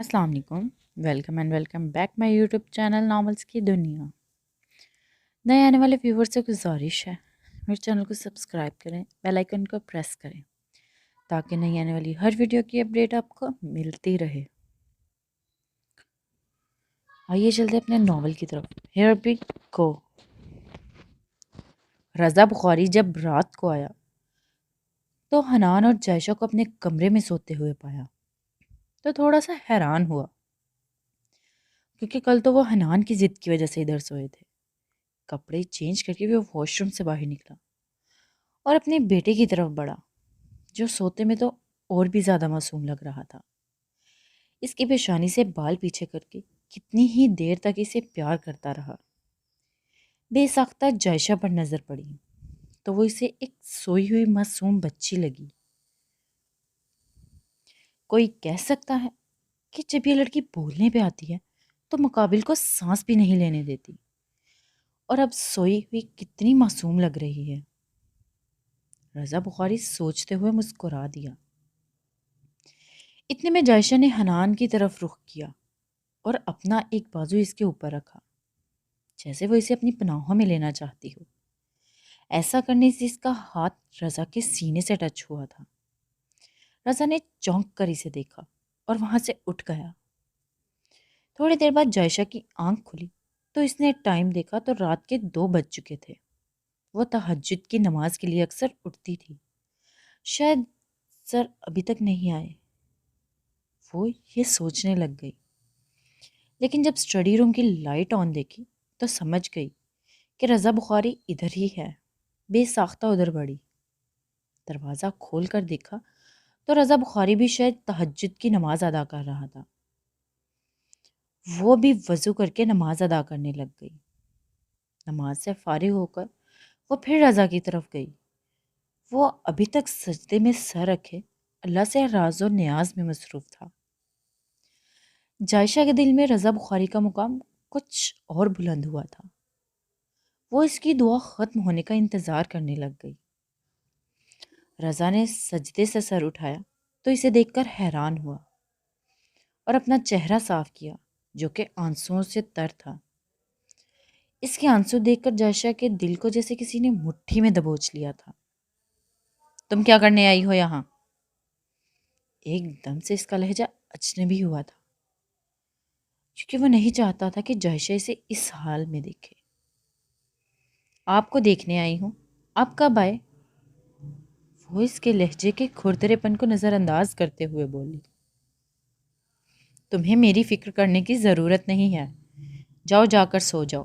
السلام علیکم. Welcome and welcome back my YouTube channel novels کی دنیا. نئے آنے والے ویور سے گزارش ہے میرے چینل کو سبسکرائب کریں، بیل آئیکن کو پریس کریں تاکہ نئی آنے والی ہر ویڈیو کی اپڈیٹ آپ کو ملتی رہے. آئیے چلتے اپنے ناول کی طرف. ہیئر بی گو. رضا بخاری جب رات کو آیا تو حنان اور جائشہ کو اپنے کمرے میں سوتے ہوئے پایا تو تھوڑا سا حیران ہوا، کیونکہ کل تو وہ حنان کی ضد کی وجہ سے ادھر سوئے تھے. کپڑے چینج کر کے وہ واش روم سے باہر نکلا اور اپنے بیٹے کی طرف بڑھا جو سوتے میں تو اور بھی زیادہ معصوم لگ رہا تھا. اس کی پیشانی سے بال پیچھے کر کے کتنی ہی دیر تک اسے پیار کرتا رہا. بے ساختہ جائشہ پر نظر پڑی تو وہ اسے ایک سوئی ہوئی معصوم بچی لگی. کوئی کہہ سکتا ہے کہ جب یہ لڑکی بولنے پہ آتی ہے تو مقابل کو سانس بھی نہیں لینے دیتی، اور اب سوئی ہوئی کتنی معصوم لگ رہی ہے. رضا بخاری سوچتے ہوئے مسکرا دیا. اتنے میں جائشہ نے حنان کی طرف رخ کیا اور اپنا ایک بازو اس کے اوپر رکھا جیسے وہ اسے اپنی پناہوں میں لینا چاہتی ہو. ایسا کرنے سے اس کا ہاتھ رضا کے سینے سے ٹچ ہوا تھا. رضا نے چونک کر اسے دیکھا اور وہاں سے اٹھ گیا. تھوڑی دیر بعد جائشہ کی آنکھ کھلی تو اس نے ٹائم دیکھا تو رات کے 2 بج چکے تھے. وہ تہجد کی نماز کے لیے اکثر اٹھتی تھی. شاید سر ابھی تک نہیں آئے، وہ یہ سوچنے لگ گئی. لیکن جب اسٹڈی روم کی لائٹ آن دیکھی تو سمجھ گئی کہ رضا بخاری ادھر ہی ہے. بے ساختہ ادھر بڑھی. دروازہ کھول کر دیکھا تو رضا بخاری بھی شاید تہجد کی نماز ادا کر رہا تھا. وہ بھی وضو کر کے نماز ادا کرنے لگ گئی. نماز سے فارغ ہو کر وہ پھر رضا کی طرف گئی. وہ ابھی تک سجدے میں سر رکھے اللہ سے راز و نیاز میں مصروف تھا. جائشہ کے دل میں رضا بخاری کا مقام کچھ اور بلند ہوا تھا. وہ اس کی دعا ختم ہونے کا انتظار کرنے لگ گئی. رضا نے سجدے سے سر اٹھایا تو اسے دیکھ کر حیران ہوا اور اپنا چہرہ صاف کیا جو کہ آنسوؤں سے تر تھا. اس کے آنسو دیکھ کر جائشہ کے دل کو جیسے کسی نے مٹھی میں دبوچ لیا تھا. تم کیا کرنے آئی ہو یہاں؟ ایک دم سے اس کا لہجہ اجنبی ہوا تھا کیونکہ وہ نہیں چاہتا تھا کہ جائشہ اسے اس حال میں دیکھے. آپ کو دیکھنے آئی ہوں. آپ کب آئے؟ وہ اس کے لہجے کے کھردرے پن کو نظر انداز کرتے ہوئے بولی. تمہیں میری فکر کرنے کی ضرورت نہیں ہے. جاؤ جا کر سو جاؤ.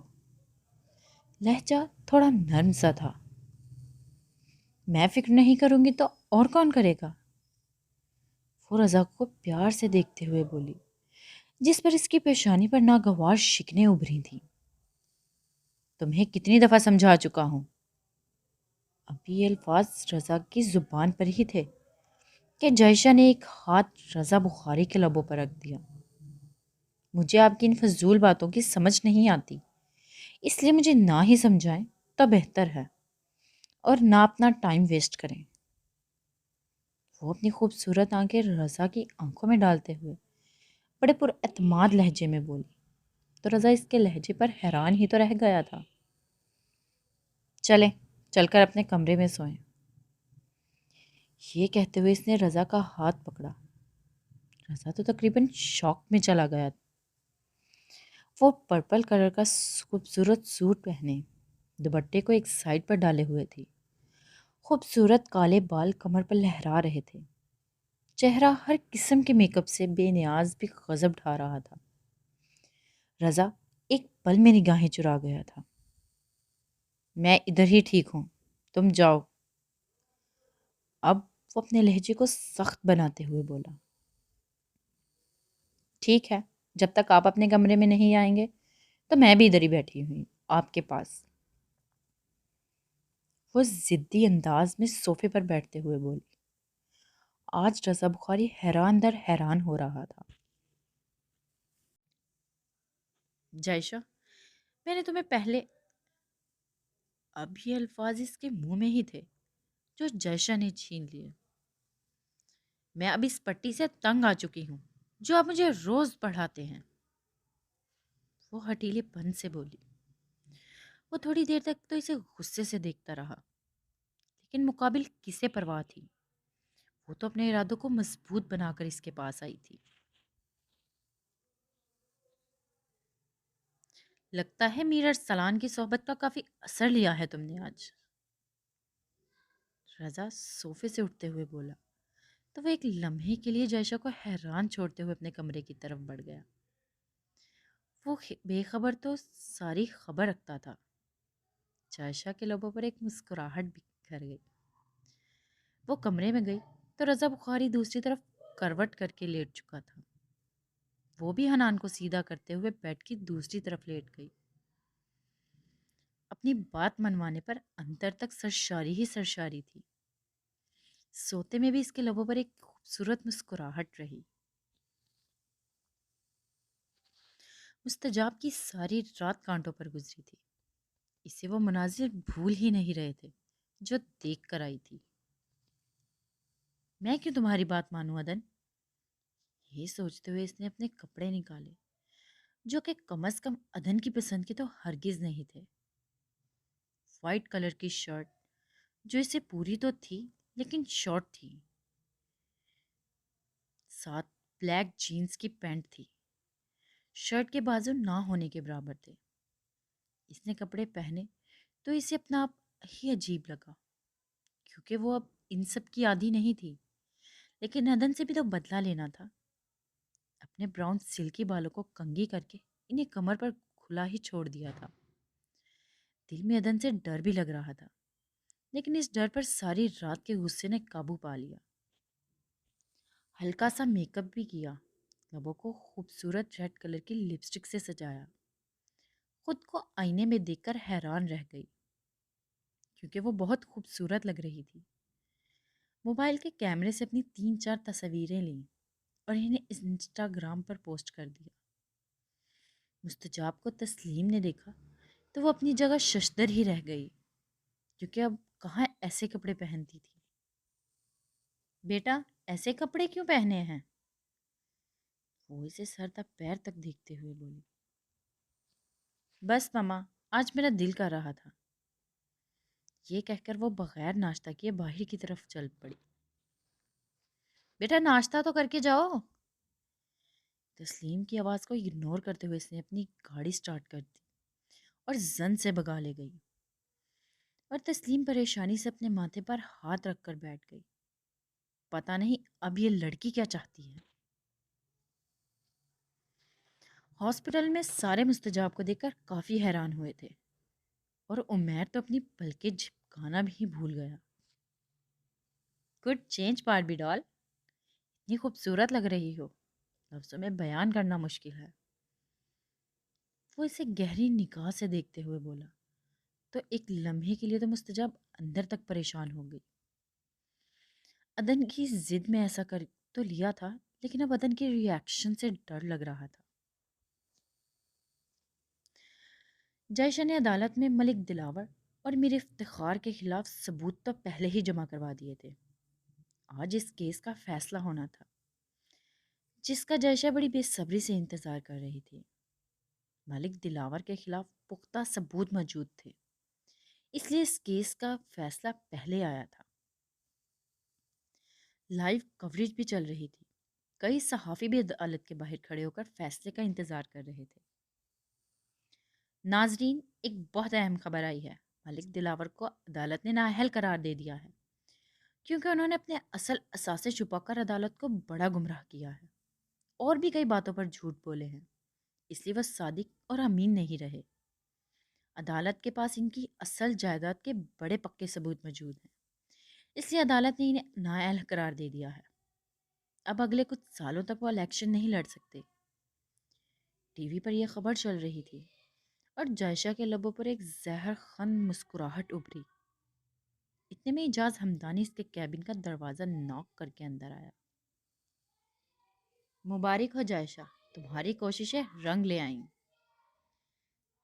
لہجہ تھوڑا نرم سا تھا. میں فکر نہیں کروں گی تو اور کون کرے گا؟ وہ رضا کو پیار سے دیکھتے ہوئے بولی جس پر اس کی پیشانی پر ناگوار شکنیں ابھری تھیں. تمہیں کتنی دفعہ سمجھا چکا ہوں. ابھی یہ الفاظ رضا کی زبان پر ہی تھے کہ جائشہ نے ایک ہاتھ رضا بخاری کے لبوں پر رکھ دیا. مجھے آپ کی ان فضول باتوں کی سمجھ نہیں آتی، اس لیے مجھے نہ ہی سمجھائیں تو بہتر ہے اور نہ اپنا ٹائم ویسٹ کریں. وہ اپنی خوبصورت آنکھیں رضا کی آنکھوں میں ڈالتے ہوئے بڑے پر اعتماد لہجے میں بولی تو رضا اس کے لہجے پر حیران ہی تو رہ گیا تھا. چلیں چل کر اپنے کمرے میں سوئیں. یہ کہتے ہوئے اس نے رضا کا ہاتھ پکڑا. رضا تو تقریباً شوق میں چلا گیا. وہ پرپل کلر کا خوبصورت سوٹ پہنے دوپٹے کو ایک سائڈ پر ڈالے ہوئے تھی. خوبصورت کالے بال کمر پر لہرا رہے تھے. چہرہ ہر قسم کے میک اپ سے بے نیاز بھی غضب ڈھا رہا تھا. رضا ایک پل میں نگاہیں چرا گیا تھا. میں ادھر ہی ٹھیک ہوں، تم جاؤ. اب وہ اپنے لہجے کو سخت بناتے ہوئے بولا. ٹھیک ہے، جب تک آپ اپنے کمرے میں نہیں آئیں گے تو میں بھی ادھر ہی بیٹھی ہوئی آپ کے پاس. وہ ضدی انداز میں صوفے پر بیٹھتے ہوئے بولی. آج رضا بخاری حیران در حیران ہو رہا تھا. جائشہ، میں نے تمہیں پہلے. اب یہ الفاظ اس کے منہ میں ہی تھے جو جائشہ نے چھین لیے. میں اب اس پٹی سے تنگ آ چکی ہوں. جو آپ مجھے روز پڑھاتے ہیں، وہ ہٹیلے پن سے بولی۔ وہ تھوڑی دیر تک تو اسے غصے سے دیکھتا رہا، لیکن مقابل کسے پرواہ تھی؟ وہ تو اپنے ارادوں کو مضبوط بنا کر اس کے پاس آئی تھی۔ لگتا ہے میر ارسلان کی صحبت کا کافی اثر لیا ہے تم نے آج، رضا صوفے سے اٹھتے ہوئے بولا، تو وہ ایک لمحے کے لیے جائشہ کو حیران چھوڑتے ہوئے اپنے کمرے کی طرف بڑھ گیا۔ وہ بے خبر تو ساری خبر رکھتا تھا۔ جائشہ کے لبوں پر ایک مسکراہٹ بکھر گئی۔ وہ کمرے میں گئی تو رضا بخاری دوسری طرف کروٹ کر کے لیٹ چکا تھا۔ وہ بھی حنان کو سیدھا کرتے ہوئے بیڈ کی دوسری طرف لیٹ گئی۔ اپنی بات منوانے پر انتر تک سرشاری ہی سرشاری تھی۔ سوتے میں بھی اس کے لبوں پر ایک خوبصورت مسکراہٹ رہی۔ مستجاب کی ساری رات کانٹوں پر گزری تھی۔ اسے وہ مناظر بھول ہی نہیں رہے تھے جو دیکھ کر آئی تھی۔ میں کیوں تمہاری بات مانوں ادن؟ یہ سوچتے ہوئے اس نے اپنے کپڑے نکالے، جو کہ کم از کم ادن کی پسند کے تو ہرگز نہیں تھے۔ وائٹ کلر کی شرٹ جو اسے پوری تو تھی لیکن شارٹ تھی، ساتھ بلیک جینز کی پینٹ تھی۔ شرٹ کے بازو نہ ہونے کے برابر تھے۔ اس نے کپڑے پہنے تو اسے اپنا آپ ہی عجیب لگا، کیونکہ وہ اب ان سب کی عادی نہیں تھی، لیکن ادن سے بھی تو بدلہ لینا تھا۔ اپنے براؤن سلکی بالوں کو کنگھی کر کے انہیں کمر پر کھلا ہی چھوڑ دیا تھا۔ دل میں ادن سے ڈر بھی لگ رہا تھا، لیکن اس ڈر پر ساری رات کے غصے نے قابو پا لیا۔ ہلکا سا میک اپ بھی کیا، لبوں کو خوبصورت ریڈ کلر کی لپسٹک سے سجایا۔ خود کو آئینے میں دیکھ کر حیران رہ گئی، کیونکہ وہ بہت خوبصورت لگ رہی تھی۔ موبائل کے کیمرے سے اپنی 3-4 تصویریں لیں اور انہیں انسٹاگرام پر پوسٹ کر دیا۔ مستجاب کو تسلیم نے دیکھا تو وہ اپنی جگہ ششدر ہی رہ گئی، کیونکہ اب کہاں ایسے کپڑے پہنتی تھی۔ بیٹا، ایسے کپڑے کیوں پہنے ہیں؟ وہ اسے سر تک پیر تک دیکھتے ہوئے بولی۔ بس ماما، آج میرا دل کر رہا تھا۔ یہ کہہ کر وہ بغیر ناشتہ کیے باہر کی طرف چل پڑی۔ بیٹا، ناشتہ تو کر کے جاؤ۔ تسلیم کی آواز کو اگنور کرتے ہوئے اس نے اپنی گاڑی سٹارٹ کر دی اور زن سے بگا لے گئی، اور تسلیم پریشانی سے اپنے ماتھے پر ہاتھ رکھ کر بیٹھ گئی۔ پتہ نہیں اب یہ لڑکی کیا چاہتی ہے۔ ہاسپٹل میں سارے مستجاب کو دیکھ کر کافی حیران ہوئے تھے، اور عمیر تو اپنی پلکیں جھپکانا بھی بھول گیا۔ گڈ چینج باربی ڈال، اتنی خوبصورت لگ رہی ہو، لفظوں میں بیان کرنا مشکل ہے۔ وہ اسے گہری نگاہ سے دیکھتے ہوئے بولا، تو ایک لمحے کے لیے تو مستجاب اندر تک پریشان ہو گئی۔ ادن کی ضد میں ایسا کر تو لیا تھا، لیکن اب ادن کے ری ایکشن سے ڈر لگ رہا تھا۔ جائشہ نے عدالت میں ملک دلاور اور میرے افتخار کے خلاف ثبوت تو پہلے ہی جمع کروا دیے تھے۔ آج اس کیس کا فیصلہ ہونا تھا، جس کا جائشہ بڑی بے صبری سے انتظار کر رہی تھی۔ ملک دلاور کے خلاف پختہ ثبوت موجود تھے، اس لیے اس کیس کا فیصلہ پہلے آیا تھا۔ لائیو کوریج بھی چل رہی تھی، کئی صحافی بھی عدالت کے باہر کھڑے ہو کر فیصلے کا انتظار کر رہے تھے۔ ناظرین، ایک بہت اہم خبر آئی ہے۔ ملک دلاور کو عدالت نے نااہل قرار دے دیا ہے، کیونکہ انہوں نے اپنے اصل اثاثے چھپا کر عدالت کو بڑا گمراہ کیا ہے، اور بھی کئی باتوں پر جھوٹ بولے ہیں، اس لیے وہ صادق اور امین نہیں رہے۔ عدالت کے پاس ان کی اصل جائیداد کے بڑے پکے ثبوت موجود ہیں، اس لیے عدالت نے انہیں نااہل قرار دے دیا ہے۔ اب اگلے کچھ سالوں تک وہ الیکشن نہیں لڑ سکتے۔ ٹی وی پر یہ خبر چل رہی تھی، اور جائشہ کے لبوں پر ایک زہر خند مسکراہٹ ابھری۔ اتنے میں اجاز ہمدانی اس کے کیبن کا دروازہ ناک کر کے اندر آیا۔ مبارک ہو جائشہ، تمہاری کوششیں رنگ لے آئیں۔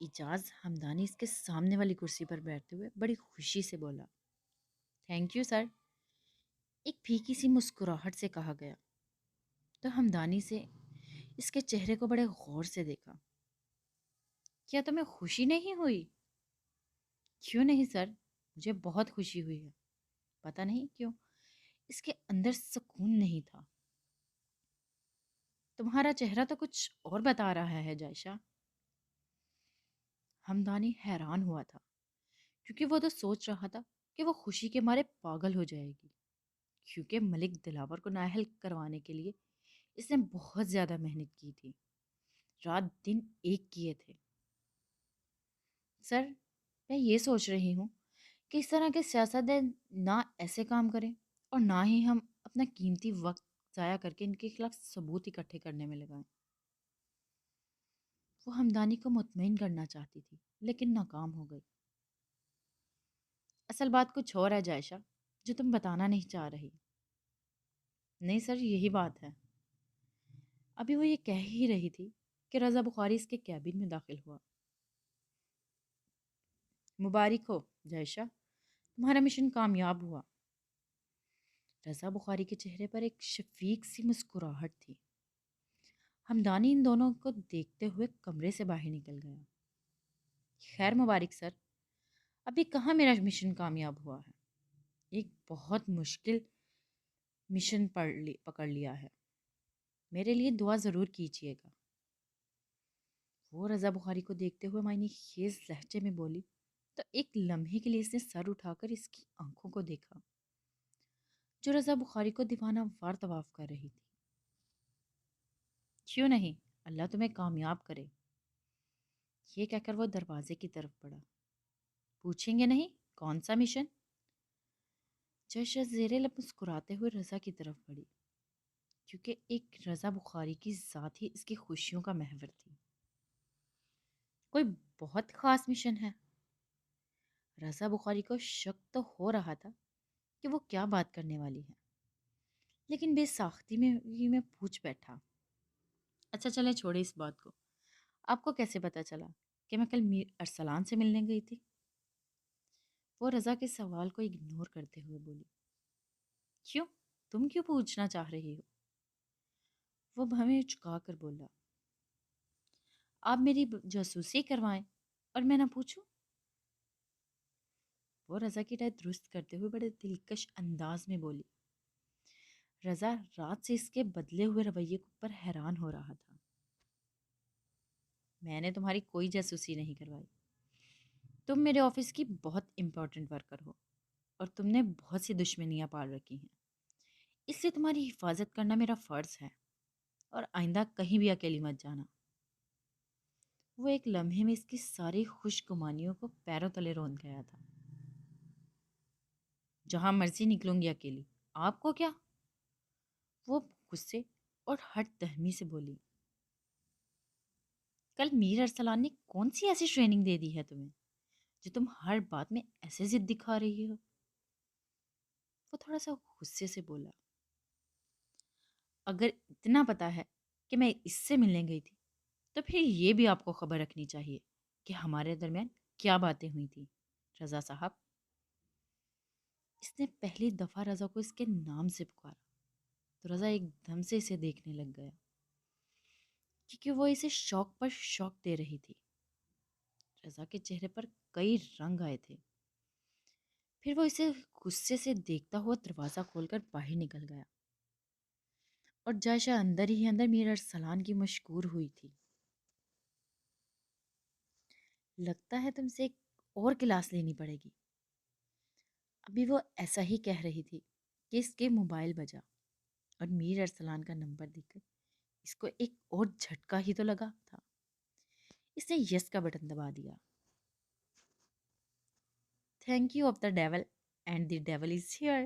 اجاز ہمدانی اس کے سامنے والی کرسی پر بیٹھتے ہوئے بڑی خوشی سے بولا۔ تھینک یو سر، ایک پھیکی سی مسکراہٹ سے کہا گیا۔ تو ہمدانی سے اس کے چہرے کو بڑے غور سے دیکھا۔ کیا تمہیں خوشی نہیں ہوئی؟ کیوں نہیں سر، مجھے بہت خوشی ہوئی ہے۔ پتہ نہیں کیوں اس کے اندر سکون نہیں تھا۔ تمہارا چہرہ تو کچھ اور بتا رہا ہے جائشہ۔ ہمدانی حیران ہوا تھا کیونکہ وہ تو سوچ رہا تھا کہ وہ خوشی کے مارے پاگل ہو جائے گی، کیونکہ ملک دلاور کو نااہل کروانے کے لیے اس نے بہت زیادہ محنت کی تھی، رات دن ایک کیے تھے۔ سر، میں یہ سوچ رہی ہوں کہ اس طرح کے سیاستدان نہ ایسے کام کریں اور نہ ہی ہم اپنا قیمتی وقت ضائع کر کے ان کے خلاف ثبوت اکٹھے کرنے میں لگائیں۔ وہ ہمدانی کو مطمئن کرنا چاہتی تھی لیکن ناکام ہو گئی۔ اصل بات کچھ اور ہے جائشہ جو تم بتانا نہیں چاہ رہی۔ نہیں سر، یہی بات ہے۔ ابھی وہ یہ کہہ ہی رہی تھی کہ رضا بخاری اس کے کیبن میں داخل ہوا۔ مبارک ہو جائشہ، تمہارا مشن کامیاب ہوا۔ رضا بخاری کے چہرے پر ایک شفیق سی مسکراہٹ تھی۔ ہمدانی ان دونوں کو دیکھتے ہوئے کمرے سے باہر نکل گیا۔ خیر مبارک سر، ابھی کہاں میرا مشن کامیاب ہوا ہے؟ ایک بہت مشکل مشن پکڑ لیا ہے۔ میرے لیے دعا ضرور کیجیے گا۔ وہ رضا بخاری کو دیکھتے ہوئے معنی خیز لہجے میں بولی تو ایک لمحے کے لیے اس نے سر اٹھا کر اس کی آنکھوں کو دیکھا جو رضا بخاری کو دیوانہ وار طواف کر رہی تھی۔ کیوں نہیں، اللہ تمہیں کامیاب کرے، یہ کہہ کر وہ دروازے کی طرف بڑھا۔ پوچھیں گے نہیں کون سا مشن؟ جائشہ زیر لب مسکراتے ہوئے رضا کی طرف بڑھی کیونکہ ایک رضا بخاری کی ذات ہی اس کی خوشیوں کا محور تھی۔ کوئی بہت خاص مشن ہے؟ رضا بخاری کو شک تو ہو رہا تھا کہ وہ کیا بات کرنے والی ہے، لیکن بے ساختی میں پوچھ بیٹھا۔ اچھا چلے چھوڑے اس بات کو، آپ کو کیسے پتا چلا کہ میں کل میر ارسلان سے ملنے گئی تھی؟ وہ رضا کے سوال کو اگنور کرتے ہوئے بولی۔ کیوں؟ تم کیوں پوچھنا چاہ رہی ہو؟ وہ بھویں چکا کر بولا۔ آپ میری جاسوسی کروائیں اور میں نہ پوچھوں؟ وہ رضا کی رائے درست کرتے ہوئے بڑے دلکش انداز میں بولی۔ رضا رات سے اس کے بدلے ہوئے رویے پر حیران ہو رہا تھا۔ میں نے تمہاری کوئی جاسوسی نہیں کروائی۔ تم میرے آفس کی بہت امپورٹنٹ ورکر ہو اور تم نے بہت سی دشمنیاں پال رکھی ہیں، اس لیے تمہاری حفاظت کرنا میرا فرض ہے، اور آئندہ کہیں بھی اکیلی مت جانا۔ وہ ایک لمحے میں اس کی ساری خوش گمانیوں کو پیروں تلے روند گیا تھا۔ جہاں مرضی نکلوں گی اکیلی، آپ کو کیا؟ وہ غصے اور ہٹ دہمی سے بولی۔ کل میر ارسلان نے کون سی ایسی ٹریننگ دے دی ہے تمہیں جو تم ہر بات میں ایسے ضد دکھا رہی ہو؟ وہ تھوڑا سا غصے سے بولا۔ اگر اتنا پتا ہے کہ میں اس سے ملنے گئی تھی تو پھر یہ بھی آپ کو خبر رکھنی چاہیے کہ ہمارے درمیان کیا باتیں ہوئی تھی رضا صاحب۔ اس نے پہلی دفعہ رضا کو اس کے نام سے پکارا تو رضا ایک دم سے اسے دیکھنے لگ گیا کیونکہ وہ اسے شوق پر شوق دے رہی تھی۔ رضا کے چہرے پر کئی رنگ آئے تھے۔ پھر وہ اسے غصے سے دیکھتا ہوا دروازہ کھول کر باہر نکل گیا اور جائشہ اندر ہی اندر میر ارسلان کی مشکور ہوئی تھی۔ لگتا ہے تم سے ایک اور کلاس لینی پڑے گی۔ ابھی وہ ایسا ہی کہہ رہی تھی کہ اس کے موبائل بجا اور میر ارسلان کا نمبر دیکھ کر اس کو ایک اور جھٹکا ہی تو لگا تھا۔ اس نے یس کا بٹن دبا دیا۔ Thank you of the devil and the devil is here.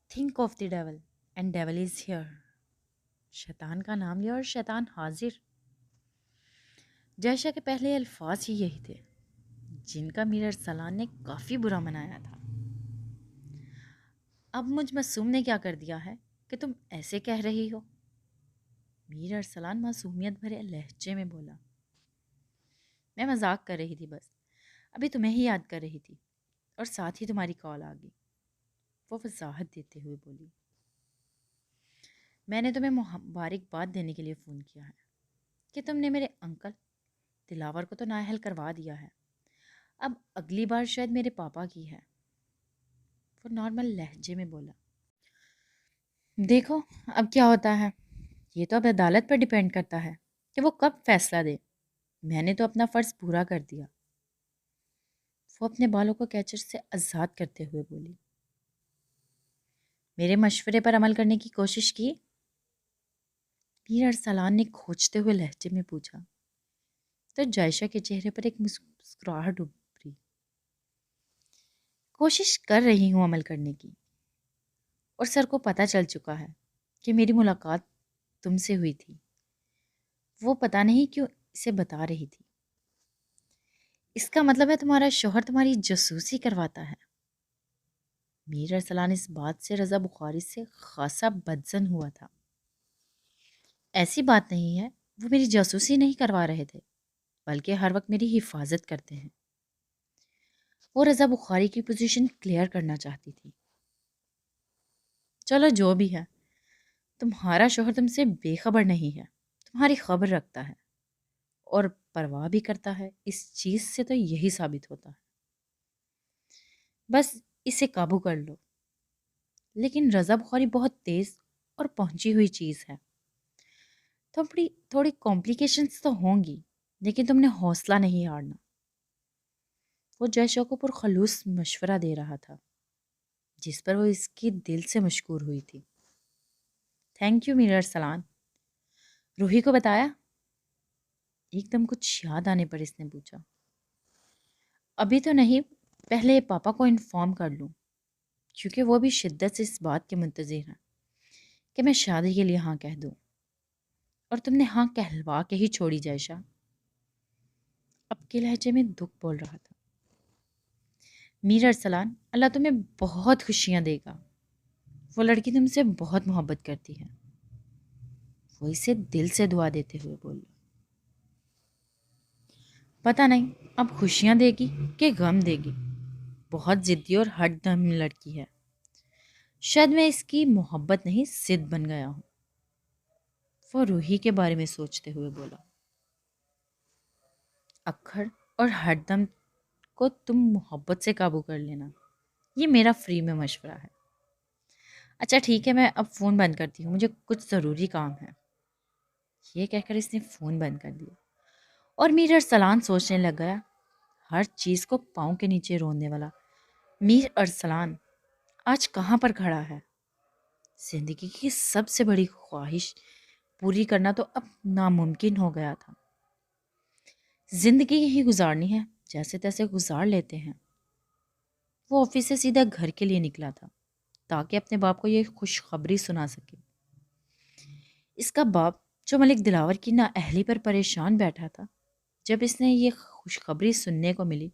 Think of the devil and devil is here. شیطان کا نام لیا اور شیطان حاضر۔ جائشہ کے پہلے الفاظ ہی یہی تھے جن کا میر ارسلان نے کافی برا منایا تھا۔ اب مجھ معصوم نے کیا کر دیا ہے کہ تم ایسے کہہ رہی ہو؟ میر ارسلان معصومیت بھرے لہجے میں بولا۔ میں مذاق کر رہی تھی، بس ابھی تمہیں ہی یاد کر رہی تھی اور ساتھ ہی تمہاری کال آ گئی۔ وہ وضاحت دیتے ہوئے بولی، میں نے تمہیں مبارکباد دینے کے لیے فون کیا ہے کہ تم نے میرے انکل دلاور کو تو نااہل کروا دیا ہے، اب اگلی بار شاید میرے پاپا کی ہے۔ وہ نارمل لہجے میں بولا، دیکھو اب کیا ہوتا ہے، یہ تو اب عدالت پر ڈیپینڈ کرتا ہے کہ وہ کب فیصلہ دے، میں نے تو اپنا فرض پورا کر دیا۔ وہ اپنے بالوں کو کیچر سے آزاد کرتے ہوئے بولی، میرے مشورے پر عمل کرنے کی کوشش کی؟ میر ارسلان نے کھوجتے ہوئے لہجے میں پوچھا، تو جائشہ کے چہرے پر ایک مسکراہٹ ابھری۔ کوشش کر رہی ہوں عمل کرنے کی، اور سر کو پتہ چل چکا ہے کہ میری ملاقات تم سے ہوئی تھی، وہ پتہ نہیں کیوں اسے بتا رہی تھی۔ اس کا مطلب ہے تمہارا شوہر تمہاری جاسوسی کرواتا ہے۔ میر ارسلان اس بات سے رضا بخاری سے خاصا بدظن ہوا تھا۔ ایسی بات نہیں ہے، وہ میری جاسوسی نہیں کروا رہے تھے، بلکہ ہر وقت میری حفاظت کرتے ہیں۔ وہ رضا بخاری کی پوزیشن کلیئر کرنا چاہتی تھی۔ چلو جو بھی ہے، تمہارا شوہر تم سے بے خبر نہیں ہے، تمہاری خبر رکھتا ہے اور پرواہ بھی کرتا ہے۔ اس چیز سے تو یہی ثابت ہوتا ہے، بس اسے قابو کر لو۔ لیکن رضا بخاری بہت تیز اور پہنچی ہوئی چیز ہے، تھوڑی کمپلیکیشنز تو ہوں گی، لیکن تم نے حوصلہ نہیں ہارنا۔ وہ جائشہ کو پرخلوص مشورہ دے رہا تھا، جس پر وہ اس کی دل سے مشکور ہوئی تھی۔ تھینک یو میر ارسلان۔ روحی کو بتایا؟ ایک دم کچھ یاد آنے پر اس نے پوچھا۔ ابھی تو نہیں، پہلے پاپا کو انفارم کر لوں، کیونکہ وہ بھی شدت سے اس بات کے منتظر ہیں کہ میں شادی کے لیے ہاں کہہ دوں، اور تم نے ہاں کہلوا کے ہی چھوڑی جائشہ۔ اب کے لہجے میں دکھ بول رہا تھا۔ میر ارسلان، اللہ تمہیں بہت خوشیاں دے گا، وہ لڑکی تم سے بہت محبت کرتی ہے۔ وہ اسے دل سے دعا دیتے ہوئے بولی۔ پتہ نہیں اب خوشیاں دے گی کہ غم دے گی، بہت ضدی اور ہٹ دم لڑکی ہے، شاید میں اس کی محبت نہیں ضد بن گیا ہوں۔ وہ روحی کے بارے میں سوچتے ہوئے بولا، اکھڑ اور ہٹ دم کو تم محبت سے قابو کر لینا، یہ میرا فری میں مشورہ ہے۔ اچھا ٹھیک ہے، میں اب فون بند کرتی ہوں، مجھے کچھ ضروری کام ہے۔ یہ کہہ کر اس نے فون بند کر دیا، اور میر ارسلان سوچنے لگ گیا، ہر چیز کو پاؤں کے نیچے روننے والا میر ارسلان آج کہاں پر کھڑا ہے؟ زندگی کی سب سے بڑی خواہش پوری کرنا تو اب ناممکن ہو گیا تھا۔ زندگی ہی گزارنی ہے، جیسے تیسے گزار لیتے ہیں۔ وہ آفس سے سیدھا گھر کے لیے نکلا تھا تاکہ اپنے باپ کو یہ خوشخبری سنا سکے۔ اس کا باپ جو ملک دلاور کی نااہلی پر پریشان بیٹھا تھا، جب اس نے یہ خوشخبری سننے کو ملی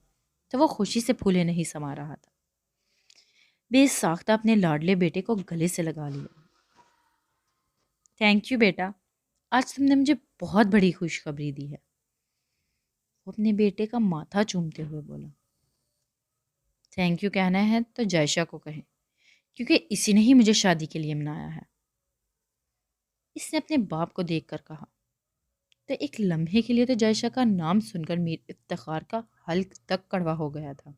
تو وہ خوشی سے پھولے نہیں سما رہا تھا۔ بے ساختہ اپنے لاڈلے بیٹے کو گلے سے لگا لیا۔ تھینک یو بیٹا، آج تم نے مجھے بہت بڑی خوشخبری دی ہے، وہ اپنے بیٹے کا ماتھا چومتے ہوئے بولا۔ تھینک یو کہنا ہے تو جائشہ کو کہیں، کیونکہ اسی نے ہی مجھے شادی کے لیے منایا ہے، اس نے اپنے باپ کو دیکھ کر کہا۔ تو ایک لمحے کے لیے تو جائشہ کا نام سن کر میر افتخار کا حلق تک کڑوا ہو گیا تھا،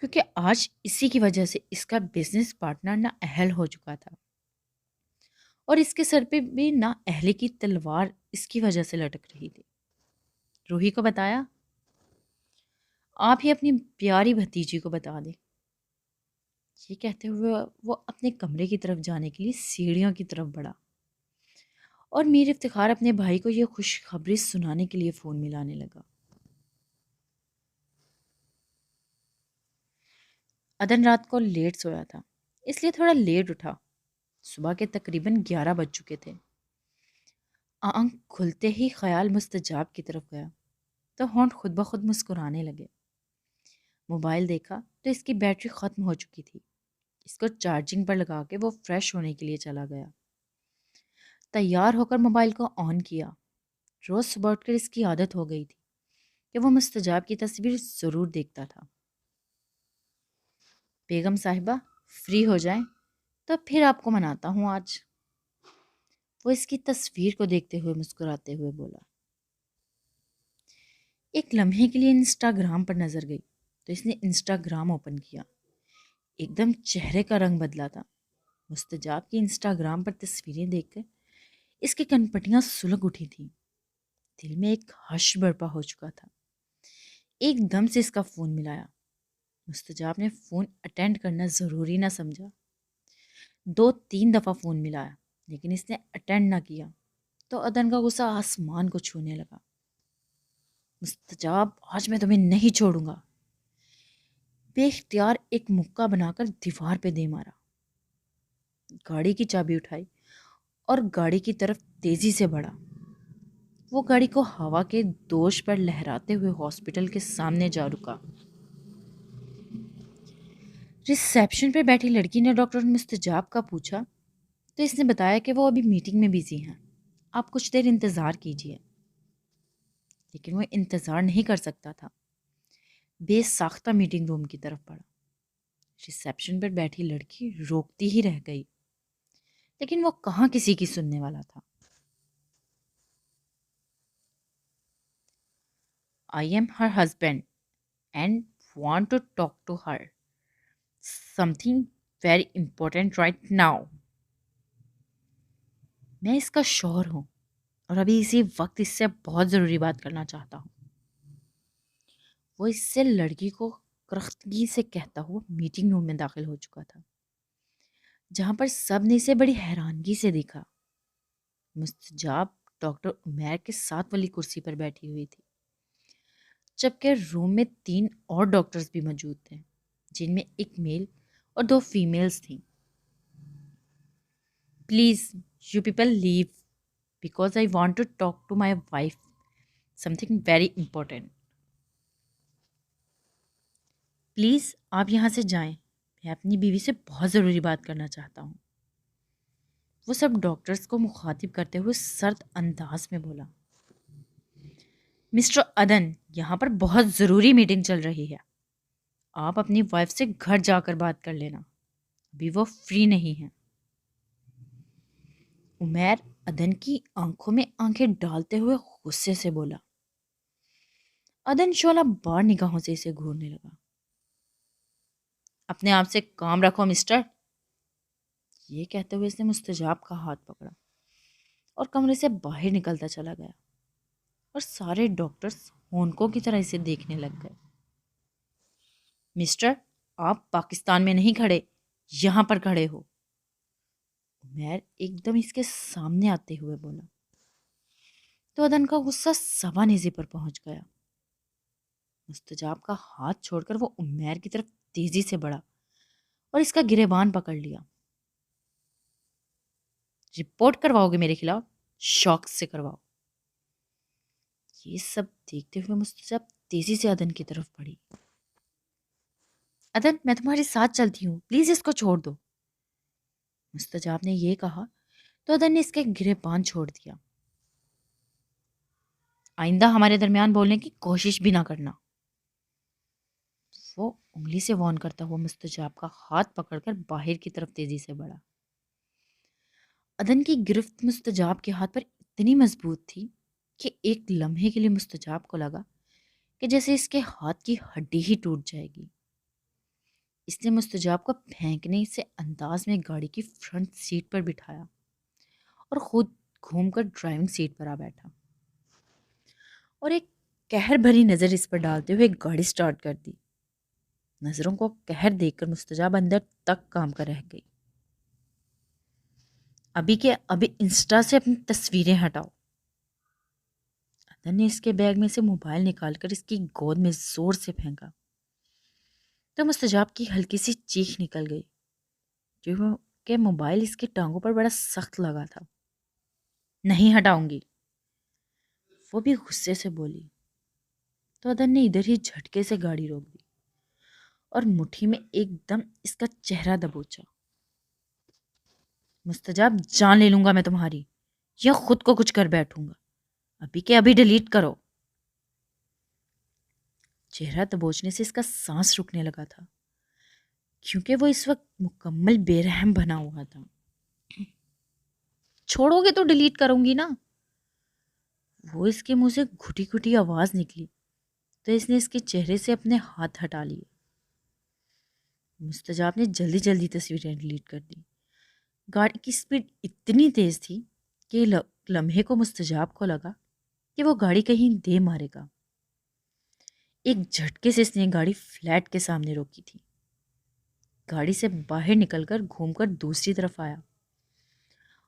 کیونکہ آج اسی کی وجہ سے اس کا بزنس پارٹنر نااہل ہو چکا تھا، اور اس کے سر پہ بھی نااہلی کی تلوار اس کی وجہ سے لٹک رہی تھی۔ روحی کو بتایا؟ آپ ہی اپنی پیاری بھتیجی کو بتا دیں۔ یہ کہتے ہوئے وہ اپنے کمرے کی طرف جانے کے لیے سیڑھیوں کی طرف بڑھا، اور میر افتخار اپنے بھائی کو یہ خوشخبری سنانے کے لیے فون ملانے لگا۔ عدن رات کو لیٹ سویا تھا، اس لیے تھوڑا لیٹ اٹھا۔ صبح کے تقریباً 11 بج چکے تھے۔ آنکھ کھلتے ہی خیال مستجاب کی طرف گیا تو ہونٹ خود بخود مسکرانے لگے۔ موبائل دیکھا تو اس کی بیٹری ختم ہو چکی تھی۔ اس کو چارجنگ پر لگا کے وہ فریش ہونے کے لیے چلا گیا۔ تیار ہو کر موبائل کو آن کیا۔ روز صبح اٹھ کر اس کی عادت ہو گئی تھی کہ وہ مستجاب کی تصویر ضرور دیکھتا تھا۔ بیگم صاحبہ، فری ہو جائیں تو پھر آپ کو مناتا ہوں آج۔ وہ اس کی تصویر کو دیکھتے ہوئے مسکراتے ہوئے بولا۔ ایک لمحے کے لیے انسٹاگرام پر نظر گئی تو اس نے انسٹاگرام اوپن کیا۔ ایک دم چہرے کا رنگ بدلا تھا۔ مستجاب کی انسٹاگرام پر تصویریں دیکھ کر اس کی کنپٹیاں سلگ اٹھی تھیں۔ دل میں ایک ہش برپا ہو چکا تھا۔ ایک دم سے اس کا فون ملایا۔ مستجاب نے فون اٹینڈ کرنا ضروری نہ سمجھا۔ 2-3 دفعہ فون ملایا لیکن اس نے اٹینڈ نہ کیا تو عدن کا غصہ آسمان کو چھونے لگا۔ مستجاب، آج میں تمہیں نہیں چھوڑوں گا۔ بے اختیار ایک مکہ بنا کر دیوار پہ دے مارا۔ گاڑی کی چابی اٹھائی اور گاڑی کی طرف تیزی سے بڑھا۔ وہ گاڑی کو ہوا کے دوش پر لہراتے ہوئے ہاسپٹل کے سامنے جا رکا۔ ریسیپشن پہ بیٹھی لڑکی نے ڈاکٹر مستجاب کا پوچھا تو اس نے بتایا کہ وہ ابھی میٹنگ میں بیزی ہیں، آپ کچھ دیر انتظار کیجیے۔ لیکن وہ انتظار نہیں کر سکتا تھا۔ بے ساختہ میٹنگ روم کی طرف بڑھا۔ ریسیپشن پر بیٹھی لڑکی روکتی ہی رہ گئی لیکن وہ کہاں کسی کی سننے والا تھا۔ I am her husband and want to talk to her. Something very important right now. میں اس کا شوہر ہوں اور ابھی اسی وقت اس سے بہت ضروری بات کرنا چاہتا ہوں۔ وہ اس سے لڑکی کو کرختگی سے کہتا ہوا میٹنگ روم میں داخل ہو چکا تھا جہاں پر سب نے اسے بڑی حیرانگی سے دیکھا۔ مستجاب ڈاکٹر عمیر کے ساتھ والی کرسی پر بیٹھی ہوئی تھی جبکہ روم میں 3 اور ڈاکٹرز بھی موجود تھے جن میں ایک میل اور 2 فیمیلز تھیں۔ Please you people leave because I want to talk to my wife something very important. Please آپ یہاں سے جائیں، میں اپنی بیوی سے بہت ضروری بات کرنا چاہتا ہوں۔ وہ سب ڈاکٹرز کو مخاطب کرتے ہوئے سرد انداز میں بولا۔ مسٹر عدن، یہاں پر بہت ضروری میٹنگ چل رہی ہے، آپ اپنی وائف سے گھر جا کر بات کر لینا، ابھی وہ فری نہیں ہیں۔ عمیر عدن کی آنکھوں میں آنکھیں ڈالتے ہوئے غصے سے بولا۔ عدن شعلہ بار نگاہوں سے اسے گھورنے لگا۔ اپنے آپ سے کام رکھو مسٹر، یہ کہتے ہوئے اس نے مستجاب کا ہاتھ پکڑا اور کمرے سے باہر نکلتا چلا گیا اور سارے ڈاکٹرز ہونکوں کی طرح اسے دیکھنے لگ گئے۔ مسٹر، آپ پاکستان میں نہیں کھڑے، یہاں پر کھڑے ہو، عمیر ایک دم اس کے سامنے آتے ہوئے بولا تو عدن کا غصہ سوا نیزے پر پہنچ گیا۔ مستجاب کا ہاتھ چھوڑ کر وہ عمیر کی طرف تیزی سے بڑھا اور اس کا گریبان پکڑ لیا۔ رپورٹ کرواؤ گے میرے خلاف؟ شوق سے کرواؤ۔ یہ سب دیکھتے ہوئے مستجاب تیزی سے عدن کی طرف بڑھی۔ عدن، میں تمہارے ساتھ چلتی ہوں، پلیز اس کو چھوڑ دو۔ مستجاب نے یہ کہا تو عدن نے اس کے گریبان چھوڑ دیا۔ آئندہ ہمارے درمیان بولنے کی کوشش بھی نہ کرنا۔ وہ انگلی سے وارن کرتا ہوا مستجاب کا ہاتھ پکڑ کر باہر کی طرف تیزی سے بڑھا۔ عدن کی گرفت مستجاب کے ہاتھ پر اتنی مضبوط تھی کہ ایک لمحے کے لیے مستجاب کو لگا کہ جیسے اس کے ہاتھ کی ہڈی ہی ٹوٹ جائے گی۔ اس نے مستجاب کو پھینکنے سے انداز میں گاڑی کی فرنٹ سیٹ پر بٹھایا اور خود گھوم کر ڈرائیونگ سیٹ پر آ بیٹھا اور ایک قہر بھری نظر اس پر ڈالتے ہوئے گاڑی سٹارٹ کر دی۔ نظروں کو قہر دیکھ کر مستجاب اندر تک کام کر رہ گئی۔ ابھی کے ابھی انسٹا سے اپنی تصویریں ہٹاؤ۔ عدن نے اس کے بیگ میں سے موبائل نکال کر اس کی گود میں زور سے پھینکا تو مستجاب کی ہلکی سی چیخ نکل گئی جو کہ موبائل اس کی ٹانگوں پر بڑا سخت لگا تھا۔ نہیں ہٹاؤں گی، وہ بھی غصے سے بولی تو عدن نے ادھر ہی جھٹکے سے گاڑی روک دی اور مٹھی میں ایک دم اس کا چہرہ دبوچا۔ مستجاب، جان لے لوں گا میں تمہاری یا خود کو کچھ کر بیٹھوں گا، ابھی کے ابھی ڈیلیٹ کرو۔ چہرہ دبوچنے سے اس کا سانس رکنے لگا تھا کیونکہ وہ اس وقت مکمل بے رحم بنا ہوا تھا۔ چھوڑو گے تو ڈیلیٹ کروں گی نا۔ وہ اس کے منہ سے گھٹی گھٹی آواز نکلی تو اس نے اس کے چہرے سے اپنے ہاتھ ہٹا لیے۔ مستجاب نے جلدی جلدی تصویریں ڈیلیٹ کر دی۔ گاڑی کی سپیڈ اتنی تیز تھی کہ لمحے کو مستجاب کو لگا کہ وہ گاڑی کہیں دے مارے گا۔ ایک جھٹکے سے اس نے گاڑی فلیٹ کے سامنے روکی تھی۔ گاڑی سے باہر نکل کر گھوم کر دوسری طرف آیا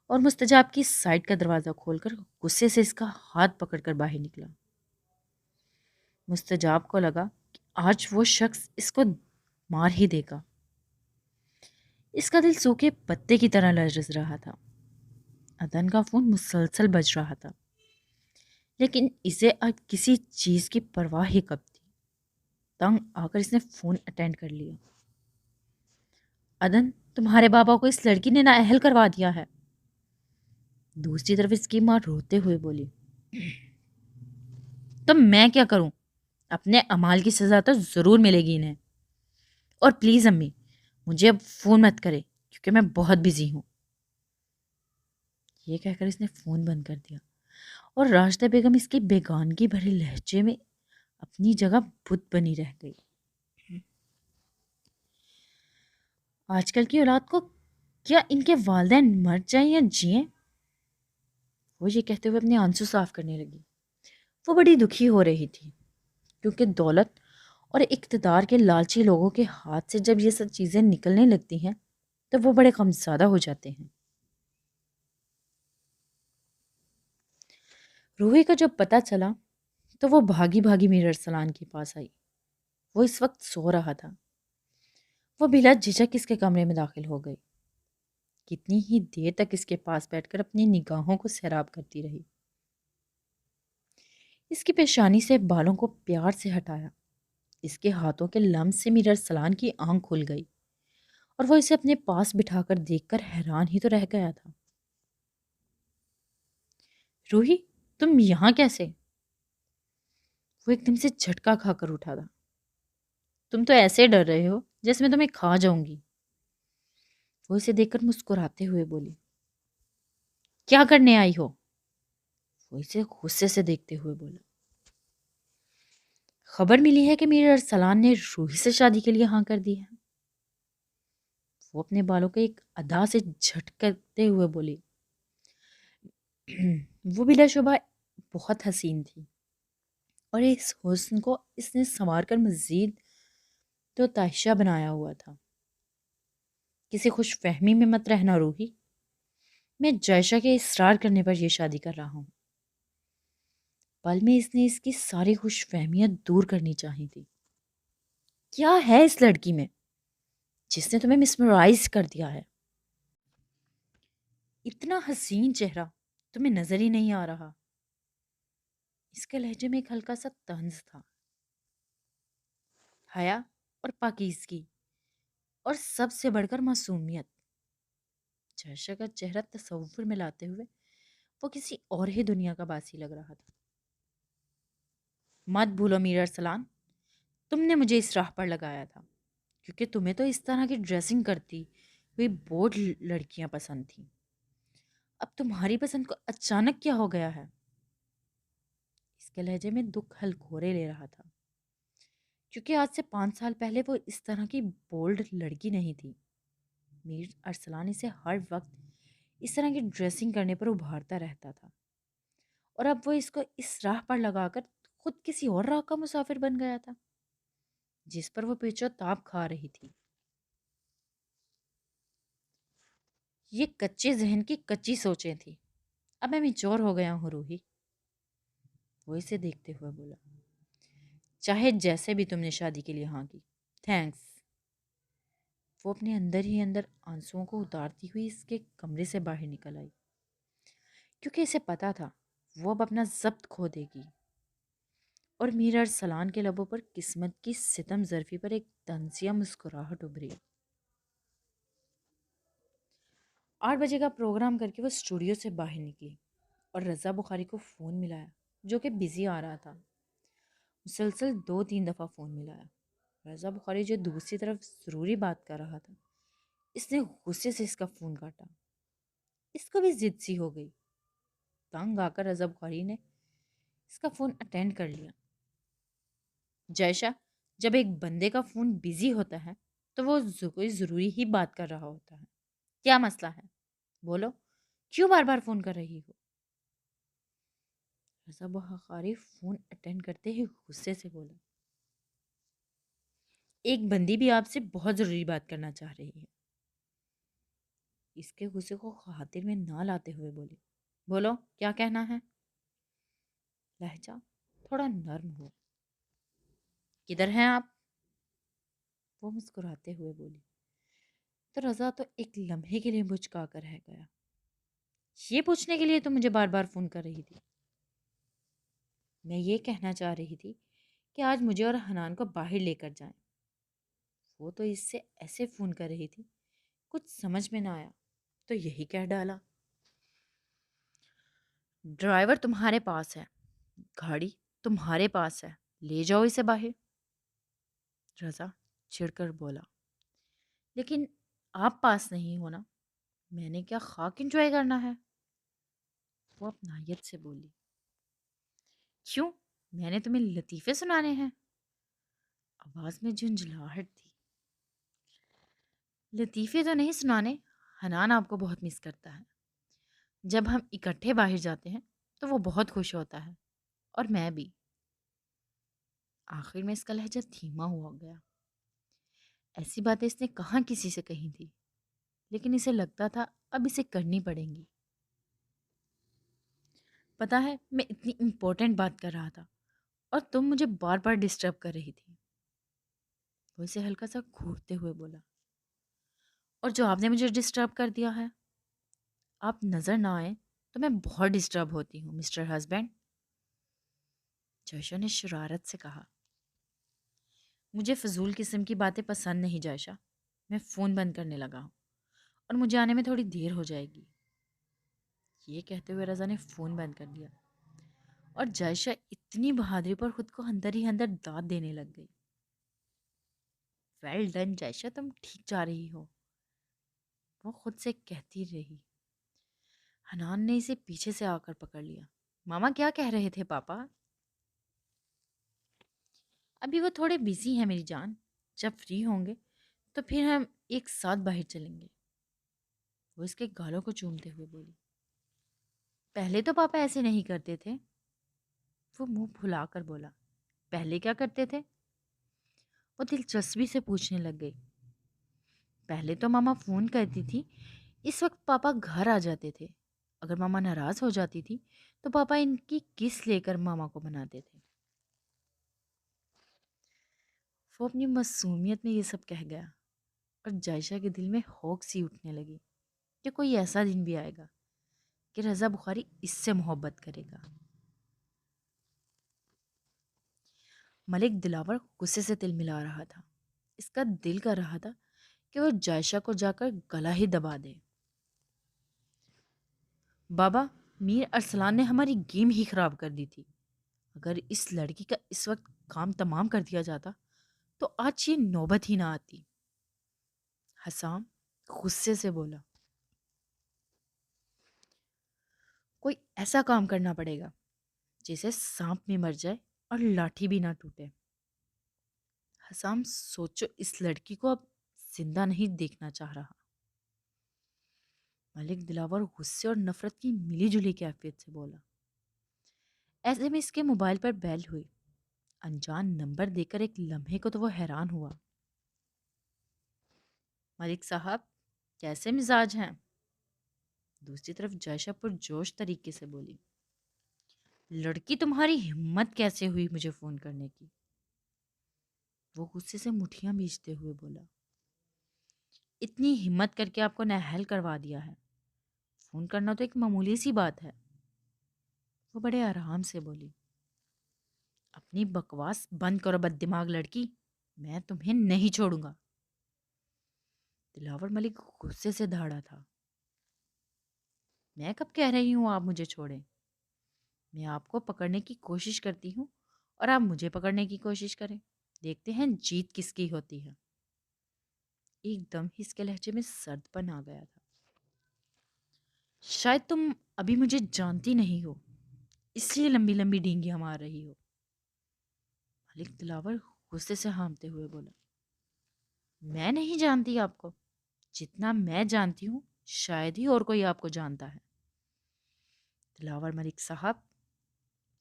اور مستجاب کی سائیڈ کا دروازہ کھول کر غصے سے اس کا ہاتھ پکڑ کر باہر نکلا۔ مستجاب کو لگا کہ آج وہ شخص اس کو مار ہی دے گا۔ اس کا دل سوکھے پتے کی طرح لرز رہا تھا۔ عدن کا فون مسلسل بج رہا تھا، لیکن اسے اب کسی چیز کی پرواہ ہی کب تھی۔ تنگ آ کر اس نے فون اٹینڈ کر لیا۔ عدن، تمہارے بابا کو اس لڑکی نے نااہل کروا دیا ہے۔ دوسری طرف اس کی ماں روتے ہوئے بولی، تو میں کیا کروں؟ اپنے اعمال کی سزا تو ضرور ملے گی انہیں۔ اور پلیز امی، مجھے اب فون مت کرے کیونکہ میں بہت بزی ہوں۔ یہ کہہ کر اس نے فون بند کر دیا اور راشدہ بیگم اس کی بیگانگی بھرے لہجے میں اپنی جگہ بت بنی رہ گئی۔ آج کل کی اولاد کو کیا ان کے والدین مر جائیں یا جئیں؟ وہ یہ کہتے ہوئے اپنے آنسو صاف کرنے لگی۔ وہ بڑی دکھی ہو رہی تھی کیونکہ دولت اور اقتدار کے لالچی لوگوں کے ہاتھ سے جب یہ سب چیزیں نکلنے لگتی ہیں تو وہ بڑے غمزدہ ہو جاتے ہیں۔ روحی کا جب پتہ چلا تو وہ بھاگی بھاگی میر ارسلان کے پاس آئی۔ وہ اس وقت سو رہا تھا۔ وہ بلا جھجک اس کے کمرے میں داخل ہو گئی۔ کتنی ہی دیر تک اس کے پاس بیٹھ کر اپنی نگاہوں کو سیراب کرتی رہی۔ اس کی پیشانی سے بالوں کو پیار سے ہٹایا۔ اس کے ہاتھوں کے لمس سے میر ارسلان کی آنکھ کھل گئی اور وہ اسے اپنے پاس بٹھا کر دیکھ کر حیران ہی تو رہ گیا تھا۔ روحی، تم یہاں کیسے؟ وہ ایک دم سے جھٹکا کھا کر اٹھا تھا۔ تم تو ایسے ڈر رہے ہو جیسے میں تمہیں کھا جاؤں گی۔ وہ اسے دیکھ کر مسکراتے ہوئے بولی، کیا کرنے آئی ہو؟ وہ اسے غصے سے دیکھتے ہوئے بولا، خبر ملی ہے کہ میر ارسلان نے روحی سے شادی کے لیے ہاں کر دی ہے۔ وہ اپنے بالوں کو ایک ادا سے جھٹکتے ہوئے بولی، وہ بلا شبہ بہت حسین تھی اور اس حسن کو اس نے سنوار کر مزید تو تائشہ بنایا ہوا تھا۔ کسی خوش فہمی میں مت رہنا روحی، میں جائشہ کے اصرار کرنے پر یہ شادی کر رہا ہوں۔ پل میں اس نے اس کی ساری خوش فہمیاں دور کرنی چاہی تھی۔ کیا ہے اس لڑکی میں جس نے تمہیں مسمرائز کر دیا ہے؟ اتنا حسین چہرہ تمہیں نظر ہی نہیں آ رہا۔ اس کے لہجے میں ایک ہلکا سا طنز تھا۔ حیا اور پاکیزگی اور سب سے بڑھ کر معصومیت۔ جائشہ کا چہرہ تصور میں لاتے ہوئے وہ کسی اور ہی دنیا کا باسی لگ رہا تھا۔ مت بھولو میر ارسلان، تم نے مجھے اس راہ پر لگایا تھا کیونکہ تمہیں تو اس طرح کی ڈریسنگ کرتی ہوئی بورڈ لڑکیاں پسند تھیں۔ اب تمہاری پسند کو اچانک کیا ہو گیا ہے؟ اس کے لہجے میں دکھ ہلکورے لے رہا تھا کیونکہ آج سے 5 سال پہلے وہ اس طرح کی بولڈ لڑکی نہیں تھی۔ میر ارسلان اسے ہر وقت اس طرح کی ڈریسنگ کرنے پر ابھارتا رہتا تھا اور اب وہ اس کو اس راہ پر لگا کر خود کسی اور راہ کا مسافر بن گیا تھا جس پر وہ پیچو تاب کھا رہی تھی۔ یہ کچے ذہن کی کچی سوچیں تھی، اب میں میچور ہو گیا ہوں روحی۔ وہ اسے دیکھتے ہوئے بولا، چاہے جیسے بھی تم نے شادی کے لیے ہاں کی، تھینکس۔ وہ اپنے اندر ہی اندر آنسوؤں کو اتارتی ہوئی اس کے کمرے سے باہر نکل آئی کیونکہ اسے پتا تھا وہ اب اپنا ضبط کھو دے گی اور میر ارسلان کے لبوں پر قسمت کی ستم ظرفی پر ایک طنزیہ مسکراہٹ ابھری۔ 8 بجے کا پروگرام کر کے وہ اسٹوڈیو سے باہر نکلی اور رضا بخاری کو فون ملایا جو کہ بزی آ رہا تھا۔ مسلسل 2-3 دفعہ فون ملایا رضا بخاری جو دوسری طرف ضروری بات کر رہا تھا، اس نے غصے سے اس کا فون کاٹا۔ اس کو بھی ضد سی ہو گئی۔ تنگ آ کر رضا بخاری نے اس کا فون اٹینڈ کر لیا۔ جائشہ، جب ایک بندے کا فون بزی ہوتا ہے تو وہ کوئی ضروری ہی بات کر رہا ہوتا ہے۔ کیا مسئلہ ہے؟ بولو، کیوں بار بار فون کر رہی ہو؟ رضا بخاری فون اٹینڈ کرتے ہی غصے سے بولا، ایک بندی بھی آپ سے بہت ضروری بات کرنا چاہ رہی ہے۔ اس کے غصے کو خاطر میں نہ لاتے ہوئے بولی، بولو کیا کہنا ہے؟ لہجہ تھوڑا نرم ہو۔ کدھر ہیں آپ؟ وہ مسکراتے ہوئے بولی۔ تو رضا تو ایک لمحے کے لیے مچکا کر رہ گیا۔ یہ پوچھنے کے لیے تو مجھے بار بار فون کر رہی تھی؟ میں یہ کہنا چاہ رہی تھی کہ آج مجھے اور حنان کو باہر لے کر جائیں۔ وہ تو اس سے ایسے فون کر رہی تھی، کچھ سمجھ میں نہ آیا تو یہی کہہ ڈالا، ڈرائیور تمہارے پاس ہے، گاڑی تمہارے پاس ہے، لے جاؤ اسے باہر۔ رضا چڑ کر بولا، لیکن آپ پاس نہیں ہونا، میں نے کیا خاک انجوائے کرنا ہے؟ وہ اپنائیت سے بولی، کیوں؟ میں نے تمہیں لطیفے سنانے ہیں؟ آواز میں جھنجھلاہٹ تھی۔ لطیفے تو نہیں سنانے، حنان آپ کو بہت مس کرتا ہے۔ جب ہم اکٹھے باہر جاتے ہیں تو وہ بہت خوش ہوتا ہے، اور میں بھی۔ آخر میں اس کا لہجہ دھیما ہوا گیا۔ ایسی باتیں اس نے کہاں کسی سے کہی تھی، لیکن اسے لگتا تھا اب اسے کرنی پڑیں گی۔ پتا ہے، میں اتنی امپورٹنٹ بات کر رہا تھا اور تم مجھے بار بار ڈسٹرب کر رہی تھی۔ وہ اسے ہلکا سا گھورتے ہوئے بولا، اور جو آپ نے مجھے ڈسٹرب کر دیا ہے، آپ نظر نہ آئے تو میں بہت ڈسٹرب ہوتی ہوں مسٹر ہسبینڈ۔ جائشہ نے شرارت سے کہا، مجھے فضول قسم کی باتیں پسند نہیں جائشہ، میں فون بند کرنے لگا ہوں اور مجھے آنے میں تھوڑی دیر ہو جائے گی۔ یہ کہتے ہوئے رضا نے فون بند کر دیا اور جائشہ اتنی بہادری پر خود کو اندر ہی اندر داد دینے لگ گئی۔ ویل ڈن جائشہ، تم ٹھیک جا رہی ہو، وہ خود سے کہتی رہی۔ حنان نے اسے پیچھے سے آ کر پکڑ لیا۔ ماما کیا کہہ رہے تھے پاپا؟ ابھی وہ تھوڑے بیزی ہیں میری جان، جب فری ہوں گے تو پھر ہم ایک ساتھ باہر چلیں گے۔ وہ اس کے گالوں کو چومتے ہوئے بولی، پہلے تو پاپا ایسے نہیں کرتے تھے۔ وہ منہ پھلا کر بولا، پہلے کیا کرتے تھے؟ وہ دلچسپی سے پوچھنے لگ گئی۔ پہلے تو ماما فون کرتی تھی، اس وقت پاپا گھر آ جاتے تھے۔ اگر ماما ناراض ہو جاتی تھی تو پاپا ان کی کس لے کر ماما کو مناتے تھے۔ وہ اپنی معصومیت میں یہ سب کہہ گیا اور جائشہ کے دل میں ہوک سی اٹھنے لگی کہ کوئی ایسا دن بھی آئے گا کہ رضا بخاری اس سے محبت کرے گا۔ ملک دلاور غصے سے تل ملا رہا تھا۔ اس کا دل کر رہا تھا کہ وہ جائشہ کو جا کر گلا ہی دبا دے۔ بابا، میر ارسلان نے ہماری گیم ہی خراب کر دی تھی۔ اگر اس لڑکی کا اس وقت کام تمام کر دیا جاتا تو آج یہ نوبت ہی نہ آتی۔ حسام غصے سے بولا، کوئی ایسا کام کرنا پڑے گا جسے سانپ میں مر جائے اور لاٹھی بھی نہ ٹوٹے۔ حسام سوچو، اس لڑکی کو اب زندہ نہیں دیکھنا چاہ رہا۔ ملک دلاور غصے اور نفرت کی ملی جلی کیفیت سے بولا۔ ایسے میں اس کے موبائل پر بیل ہوئی۔ انجان نمبر دے کر ایک لمحے کو تو وہ حیران ہوا۔ ملک صاحب، کیسے مزاج ہیں؟ دوسری طرف جائشہ پر جوش طریقے سے بولی، لڑکی تمہاری ہمت کیسے ہوئی مجھے فون کرنے کی؟ وہ غصے سے مٹھیاں بھیجتے ہوئے بولا، اتنی ہمت کر کے آپ کو نااہل کروا دیا ہے، فون کرنا تو ایک معمولی سی بات ہے۔ وہ بڑے آرام سے بولی، اپنی بکواس بند کرو بد دماغ لڑکی، میں تمہیں نہیں چھوڑوں گا۔ دلاور ملک غصے سے دھاڑا تھا، میں کب کہہ رہی ہوں آپ مجھے چھوڑیں؟ میں آپ کو پکڑنے کی کوشش کرتی ہوں اور آپ مجھے پکڑنے کی کوشش کریں۔ دیکھتے ہیں جیت کس کی ہوتی ہے۔ ایک دم ہی اس کے لہجے میں سرد پن آ گیا تھا۔ شاید تم ابھی مجھے جانتی نہیں ہو، اس لیے لمبی لمبی ڈینگیاں مار رہی ہو، ملک دلاور غصے سے ہامتے ہوئے بولا۔ میں نہیں جانتی آپ کو، جتنا میں جانتی ہوں شاید ہی اور کوئی آپ کو جانتا ہے۔ دلاور ملک صاحب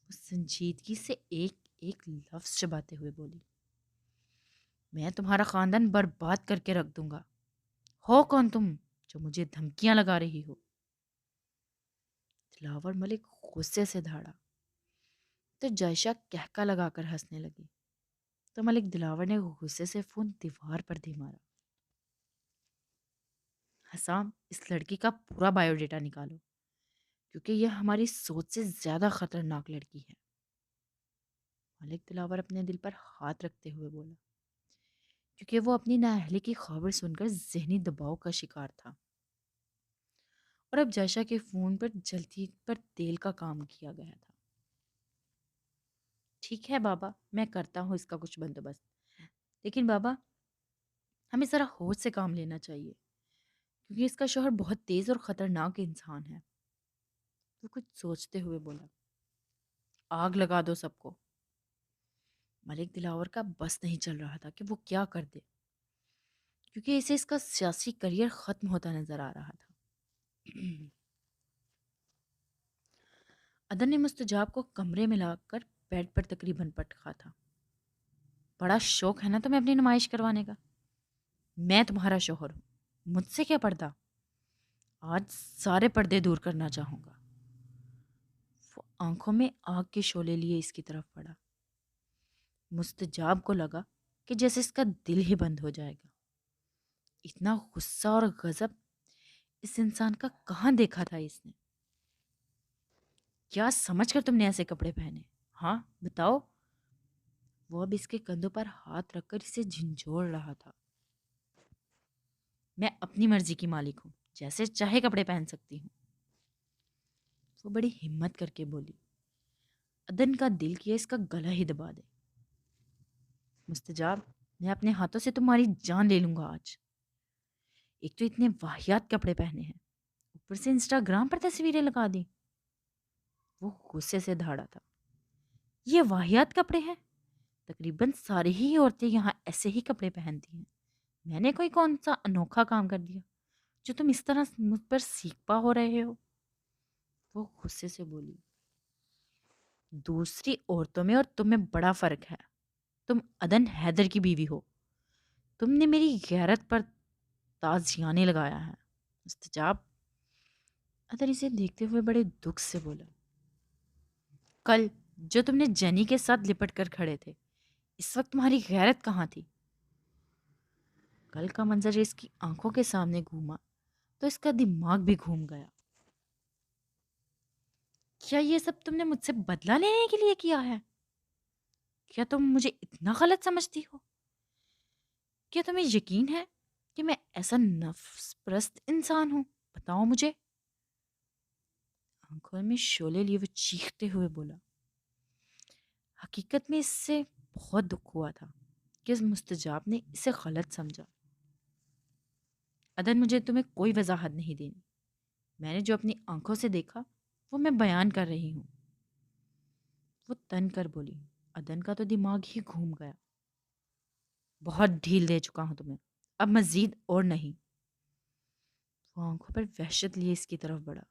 وہ سنجیدگی سے ایک ایک لفظ چباتے ہوئے بولی، میں تمہارا خاندان برباد کر کے رکھ دوں گا۔ ہو کون تم جو مجھے دھمکیاں لگا رہی ہو؟ دلاور ملک غصے سے دھاڑا تو جائشہ کہکا لگا کر ہنسنے لگی، تو ملک دلاور نے غصے سے فون دیوار پر دے مارا۔ حسام، اس لڑکی کا پورا بایو ڈیٹا نکالو، کیونکہ یہ ہماری سوچ سے زیادہ خطرناک لڑکی ہے۔ ملک دلاور اپنے دل پر ہاتھ رکھتے ہوئے بولا، کیونکہ وہ اپنی نااہلی کی خبر سن کر ذہنی دباؤ کا شکار تھا، اور اب جائشہ کے فون پر جلدی پر تیل کا کام کیا گیا تھا۔ ٹھیک ہے بابا، میں کرتا ہوں اس کا کچھ بندوبست، لیکن بابا ہمیں ذرا ہوش سے کام لینا چاہیے، کیونکہ اس کا شوہر بہت تیز اور خطرناک انسان ہے۔ وہ کچھ سوچتے ہوئے بولا، آگ لگا دو سب کو۔ ملک دلاور کا بس نہیں چل رہا تھا کہ وہ کیا کر دے، کیونکہ اسے اس کا سیاسی کریئر ختم ہوتا نظر آ رہا تھا۔ عدن نے مستجاب کو کمرے میں لا کر بیڈ پر تقریباً پٹکا تھا۔ بڑا شوق ہے نا تمہیں اپنی نمائش کروانے کا؟ میں تمہارا شوہر ہوں، مجھ سے کیا پردہ؟ آج سارے پردے دور کرنا چاہوں گا۔ وہ آنکھوں میں آگ کے شعلے لیے اس کی طرف بڑھا۔ مستجاب کو لگا کہ جیسے اس کا دل ہی بند ہو جائے گا۔ اتنا غصہ اور غضب اس انسان کا کہاں دیکھا تھا اس نے؟ کیا سمجھ کر تم نے ایسے کپڑے پہنے؟ ہاں بتاؤ۔ وہ اب اس کے کندھوں پر ہاتھ رکھ کر اسے جھنجھوڑ رہا تھا۔ میں اپنی مرضی کی مالک ہوں، جیسے چاہے کپڑے پہن سکتی ہوں۔ وہ بڑی ہمت کر کے بولی۔ عدن کا دل کیا اس کا گلا ہی دبا دے۔ مستجاب، میں اپنے ہاتھوں سے تمہاری جان لے لوں گا آج۔ ایک تو اتنے واہیات کپڑے پہنے ہیں، اوپر سے انسٹاگرام پر تصویریں لگا دی۔ وہ غصے سے دھاڑا تھا۔ یہ واہیات کپڑے ہیں؟ تقریباً ساری ہی عورتیں یہاں ایسے ہی کپڑے پہنتی ہیں۔ میں نے کوئی کون سا انوکھا کام کر دیا جو تم اس طرح مجھ پر سیکپا ہو رہے ہو؟ وہ غصے سے بولی۔ دوسری عورتوں میں اور تم میں بڑا فرق ہے۔ تم عدن حیدر کی بیوی ہو، تم نے میری غیرت پر تازیانے لگایا ہے۔ مستجاب عدن اسے دیکھتے ہوئے بڑے دکھ سے بولا، کل جو تم نے جینی کے ساتھ لپٹ کر کھڑے تھے، اس وقت تمہاری غیرت کہاں تھی؟ کل کا منظر اس کی آنکھوں کے سامنے گھوما تو اس کا دماغ بھی گھوم گیا۔ کیا یہ سب تم نے مجھ سے بدلہ لینے کے لیے کیا ہے؟ کیا تم مجھے اتنا غلط سمجھتی ہو؟ کیا تمہیں یقین ہے کہ میں ایسا نفس پرست انسان ہوں؟ بتاؤ مجھے۔ آنکھوں میں شعلے لیے وہ چیختے ہوئے بولا۔ حقیقت میں اس سے بہت دکھ ہوا تھا کہ اس مستجاب نے اسے غلط سمجھا۔ عدن، مجھے تمہیں کوئی وضاحت نہیں دینی۔ میں نے جو اپنی آنکھوں سے دیکھا وہ میں بیان کر رہی ہوں۔ وہ تن کر بولی۔ عدن کا تو دماغ ہی گھوم گیا۔ بہت ڈھیل دے چکا ہوں تمہیں، اب مزید اور نہیں۔ وہ آنکھوں پر وحشت لیے اس کی طرف بڑھا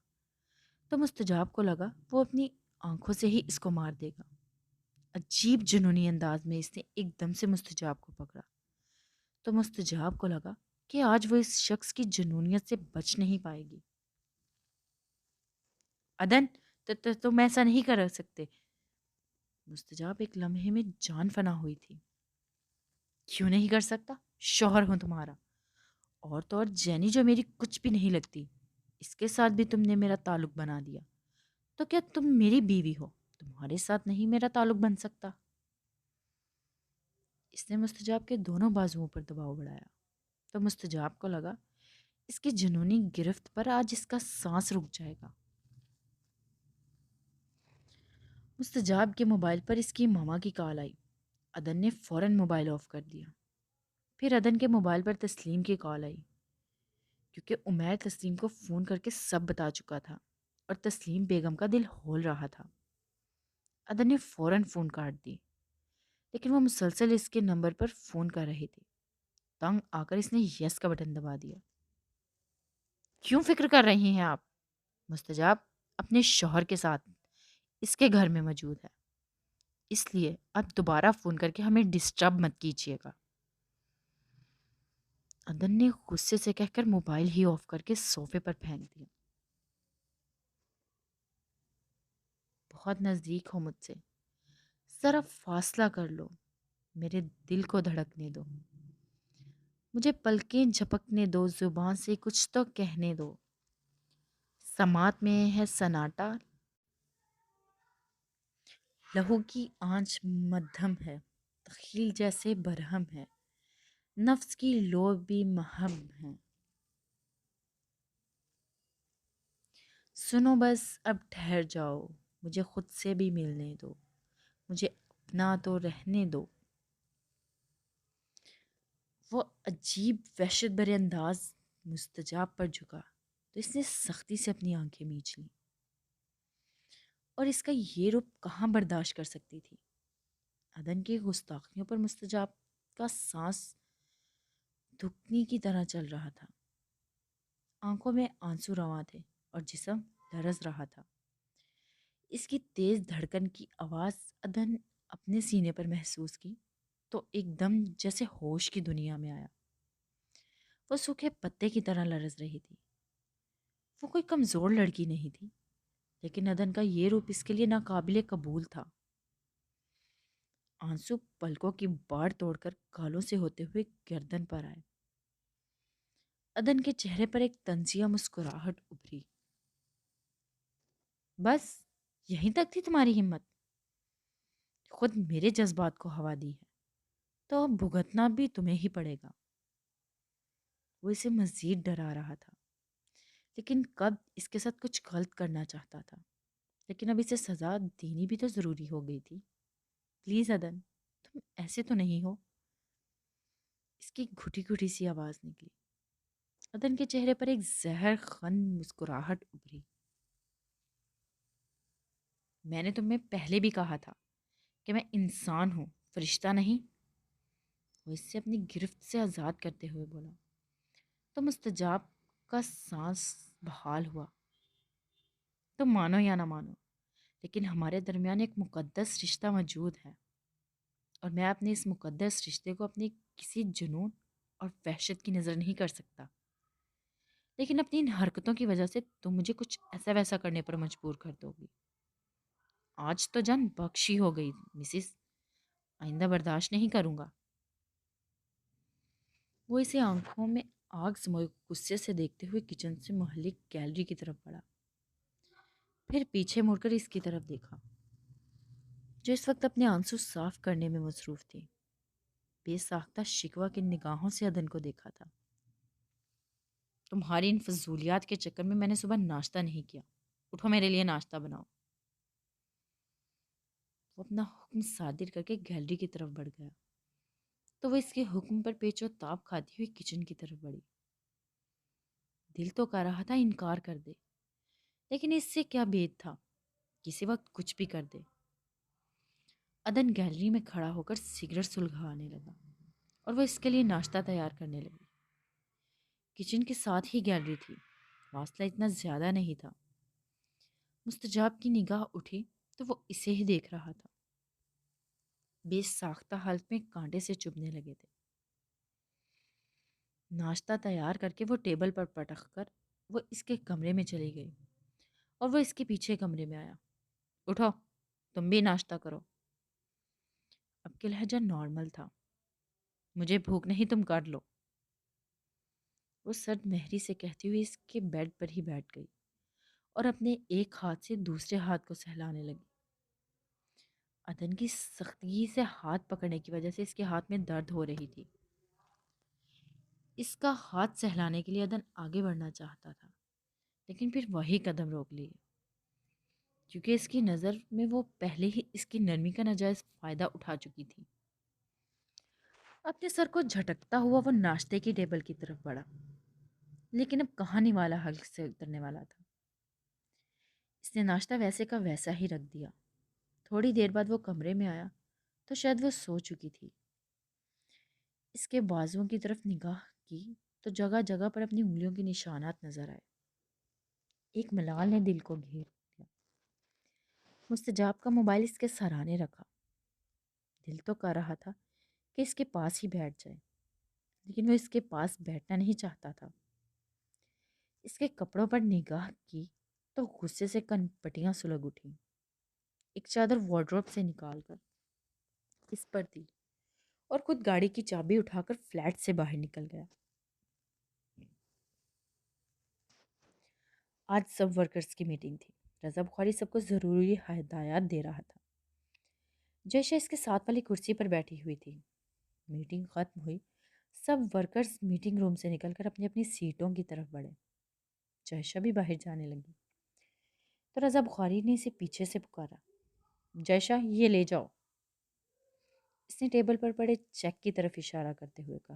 تو مستجاب کو لگا وہ اپنی آنکھوں سے ہی اس کو مار دے گا۔ عجیب جنونی انداز میں اس نے ایک دم سے مستجاب کو پکڑا تو مستجاب کو لگا کہ آج وہ اس شخص کی جنونیت سے بچ نہیں پائے گی۔ عدن، تم ایسا نہیں کر سکتے۔ مستجاب ایک لمحے میں جان فنا ہوئی تھی۔ کیوں نہیں کر سکتا؟ شوہر ہوں تمہارا، اور تو اور جینی جو میری کچھ بھی نہیں لگتی، اس کے ساتھ بھی تم نے میرا تعلق بنا دیا، تو کیا تم میری بیوی ہو؟ تمہارے ساتھ نہیں میرا تعلق بن سکتا؟ اس نے مستجاب کے دونوں بازوؤں پر دباؤ بڑھایا تو مستجاب کو لگا اس کی جنونی گرفت پر آج اس کا سانس رک جائے گا۔ مستجاب کے موبائل پر اس کی ماما کی کال آئی عدن نے فوراً موبائل آف کر دیا۔ پھر عدن کے موبائل پر تسلیم کی کال آئی، کیونکہ عمیر تسلیم کو فون کر کے سب بتا چکا تھا اور تسلیم بیگم کا دل ہول رہا تھا۔ عدن نے فوراً فون کاٹ دی، لیکن وہ مسلسل اس کے نمبر پر فون کر رہی تھی۔ تنگ آ کر اس نے یس کا بٹن دبا دیا۔ کیوں فکر کر رہی ہیں آپ؟ مستجاب اپنے شوہر کے ساتھ اس کے گھر میں موجود ہے، اس لیے اب دوبارہ فون کر کے ہمیں ڈسٹرب مت کیجیے گا۔ عدن نے غصے سے کہہ کر موبائل ہی آف کر کے صوفے پر پھینک دیا۔ بہت نزدیک ہو مجھ سے، ذرا فاصلہ کر لو، میرے دل کو دھڑکنے دو، مجھے پلکیں جھپکنے دو، زبان سے کچھ تو کہنے دو۔ سماعت میں ہے سناٹا، لہو کی آنچ مدھم ہے، تخیل جیسے برہم ہے، نفس کی لو بھی مہم ہے۔ سنو بس اب ٹھہر جاؤ، مجھے خود سے بھی ملنے دو، مجھے اپنا تو رہنے دو۔ وہ عجیب وحشت بھرے انداز مستجاب پر جھکا تو اس نے سختی سے اپنی آنکھیں میچ لیں، اور اس کا یہ رخ کہاں برداشت کر سکتی تھی۔ عدن کی گستاخیوں پر مستجاب کا سانس دھکنے کی طرح چل رہا تھا، آنکھوں میں آنسو رواں تھے اور جسم لرز رہا تھا۔ اس کی تیز دھڑکن کی آواز عدن اپنے سینے پر محسوس کی تو ایک دم جیسے ہوش کی دنیا میں آیا۔ وہ سوکھے پتے کی طرح لرز رہی تھی۔ وہ کوئی کمزور لڑکی نہیں تھی، لیکن عدن کا یہ روپ اس کے لیے ناقابل قبول تھا۔ آنسو پلکوں کی باڑ توڑ کر گالوں سے ہوتے ہوئے گردن پر آئے۔ عدن کے چہرے پر ایک طنزیہ مسکراہٹ ابھری۔ بس یہیں تک تھی تمہاری ہمت؟ خود میرے جذبات کو ہوا دی ہے تو اب بھگتنا بھی تمہیں ہی پڑے گا۔ وہ اسے مزید ڈرا رہا تھا، لیکن کب اس کے ساتھ کچھ غلط کرنا چاہتا تھا، لیکن اب اسے سزا دینی بھی تو ضروری ہو گئی تھی۔ پلیز عدن، تم ایسے تو نہیں ہو؟ اس کی گھٹی گھٹی سی آواز نکلی۔ عدن کے چہرے پر ایک زہر خن مسکراہٹ ابھری۔ میں نے تمہیں پہلے بھی کہا تھا کہ میں انسان ہوں، فرشتہ نہیں۔ وہ اس سے اپنی گرفت سے آزاد کرتے ہوئے بولا تو مستجاب کا سانس بحال ہوا۔ تم مانو یا نہ مانو، لیکن ہمارے درمیان ایک مقدس رشتہ موجود ہے، اور میں اپنے اس مقدس رشتے کو اپنے کسی جنون اور وحشت کی نظر نہیں کر سکتا۔ لیکن اپنی ان حرکتوں کی وجہ سے تم مجھے کچھ ایسا ویسا کرنے پر مجبور کر دو گی۔ آج تو جان بخشی ہو گئی مسز، آئندہ برداشت نہیں کروں گا۔ وہ اسے آنکھوں میں آگ سموئے غصے سے دیکھتے ہوئے کچن سے محلک گیلری کی طرف بڑھا، پھر پیچھے مڑ کر اس کی طرف دیکھا جو اس وقت اپنے آنسو صاف کرنے میں مصروف تھی۔ بے ساختہ شکوہ کی نگاہوں سے عدن کو دیکھا تھا۔ تمہاری ان فضولیات کے چکر میں نے صبح ناشتہ نہیں کیا، اٹھو میرے لیے ناشتہ بناؤ۔ وہ اپنا حکم صادر کر کے گیلری کی طرف بڑھ گیا تو وہ اس کے حکم پر پیچ و تاب کھاتی ہوئی کچن کی طرف بڑھی۔ دل تو کر رہا تھا انکار کر دے، لیکن اس سے کیا بید تھا، کسی وقت کچھ بھی کر دے۔ عدن گیلری میں کھڑا ہو کر سگریٹ سلگانے لگا اور وہ اس کے لیے ناشتہ تیار کرنے لگی۔ کچن کے ساتھ ہی گیلری تھی، فاصلہ اتنا زیادہ نہیں تھا۔ مستجاب کی نگاہ اٹھی تو وہ اسے ہی دیکھ رہا تھا۔ بے ساختہ حالت میں کانٹے سے چبھنے لگے تھے۔ ناشتہ تیار کر کے وہ ٹیبل پر پٹک کر وہ اس کے کمرے میں چلی گئی اور وہ اس کے پیچھے کمرے میں آیا۔ اٹھو، تم بھی ناشتہ کرو۔ اب کے لہجہ نارمل تھا۔ مجھے بھوک نہیں، تم کر لو۔ وہ سرد مہری سے کہتی ہوئی اس کے بیڈ پر ہی بیٹھ گئی اور اپنے ایک ہاتھ سے دوسرے ہاتھ کو سہلانے لگی۔ عدن کی سختی سے ہاتھ پکڑنے کی وجہ سے اس کے ہاتھ میں درد ہو رہی تھی۔ اس کا ہاتھ سہلانے کے لیے عدن آگے بڑھنا چاہتا تھا، لیکن پھر وہی قدم روک لیے، کیونکہ اس کی نظر میں وہ پہلے ہی اس کی نرمی کا ناجائز فائدہ اٹھا چکی تھی۔ اپنے سر کو جھٹکتا ہوا وہ ناشتے کی ٹیبل کی طرف بڑھا، لیکن اب کہانی والا حلق سے اترنے والا تھا۔ اس نے ناشتہ ویسے کا ویسا ہی رکھ دیا۔ تھوڑی دیر بعد وہ کمرے میں آیا تو شاید وہ سو چکی تھی۔ اس کے بازوؤں کی طرف نگاہ کی تو جگہ جگہ پر اپنی انگلیوں کے نشانات نظر آئے۔ ایک ملال نے دل کو گھیر لیا۔ مستجاب کا موبائل اس کے سرانے رکھا۔ دل تو کر رہا تھا کہ اس کے پاس ہی بیٹھ جائے، لیکن وہ اس کے پاس بیٹھنا نہیں چاہتا تھا۔ اس کے کپڑوں پر نگاہ کی تو غصے سے کن پٹیاں سلگ اٹھیں۔ ایک چادر وارڈروب سے نکال کر اس پر دی اور خود گاڑی کی چابی اٹھا کر فلیٹ سے باہر نکل گیا۔ آج سب ورکرز کی میٹنگ تھی۔ رضا بخاری سب کو ضروری ہدایات دے رہا تھا۔ جیشا اس کے ساتھ والی کرسی پر بیٹھی ہوئی تھی۔ میٹنگ ختم ہوئی، سب ورکرز میٹنگ روم سے نکل کر اپنی اپنی سیٹوں کی طرف بڑھے۔ جیشا بھی باہر جانے لگی تو رضا بخاری نے اسے پیچھے سے پکارا، جیشا یہ لے جاؤ۔ اس نے ٹیبل پر پڑے چیک کی طرف اشارہ کرتے ہوئے کہا،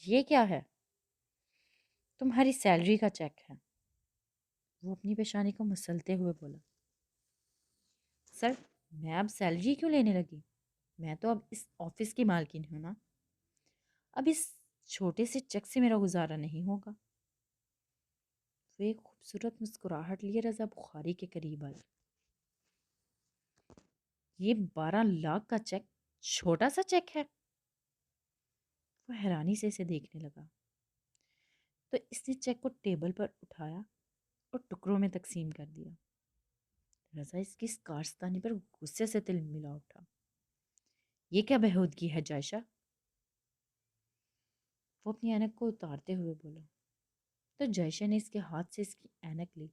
یہ کیا ہے؟ تمہاری سیلری کا چیک ہے۔ وہ اپنی پیشانی کو مسلتے ہوئے بولا، سر میں اب سیلری کیوں لینے لگی؟ میں تو اب اس آفس کی مالکن ہوں نا۔ اب اس چھوٹے سے چیک سے میرا گزارا نہیں ہوگا۔ وہ ایک خوبصورت مسکراہٹ لیے رضا بخاری کے قریب آئی۔ یہ 12 لاکھ کا چیک چھوٹا سا چیک ہے؟ وہ حیرانی سے اسے دیکھنے لگا تو اس نے چیک کو ٹیبل پر اٹھایا اور ٹکڑوں میں تقسیم کر دیا۔ رضا اس کی اس کارستانی پر غصے سے تل ملا اٹھا۔ یہ کیا بےہودگی ہے جائشہ؟ وہ اپنی اینک کو اتارتے ہوئے بولا تو جائشہ نے اس کے ہاتھ سے اس کی اینک لی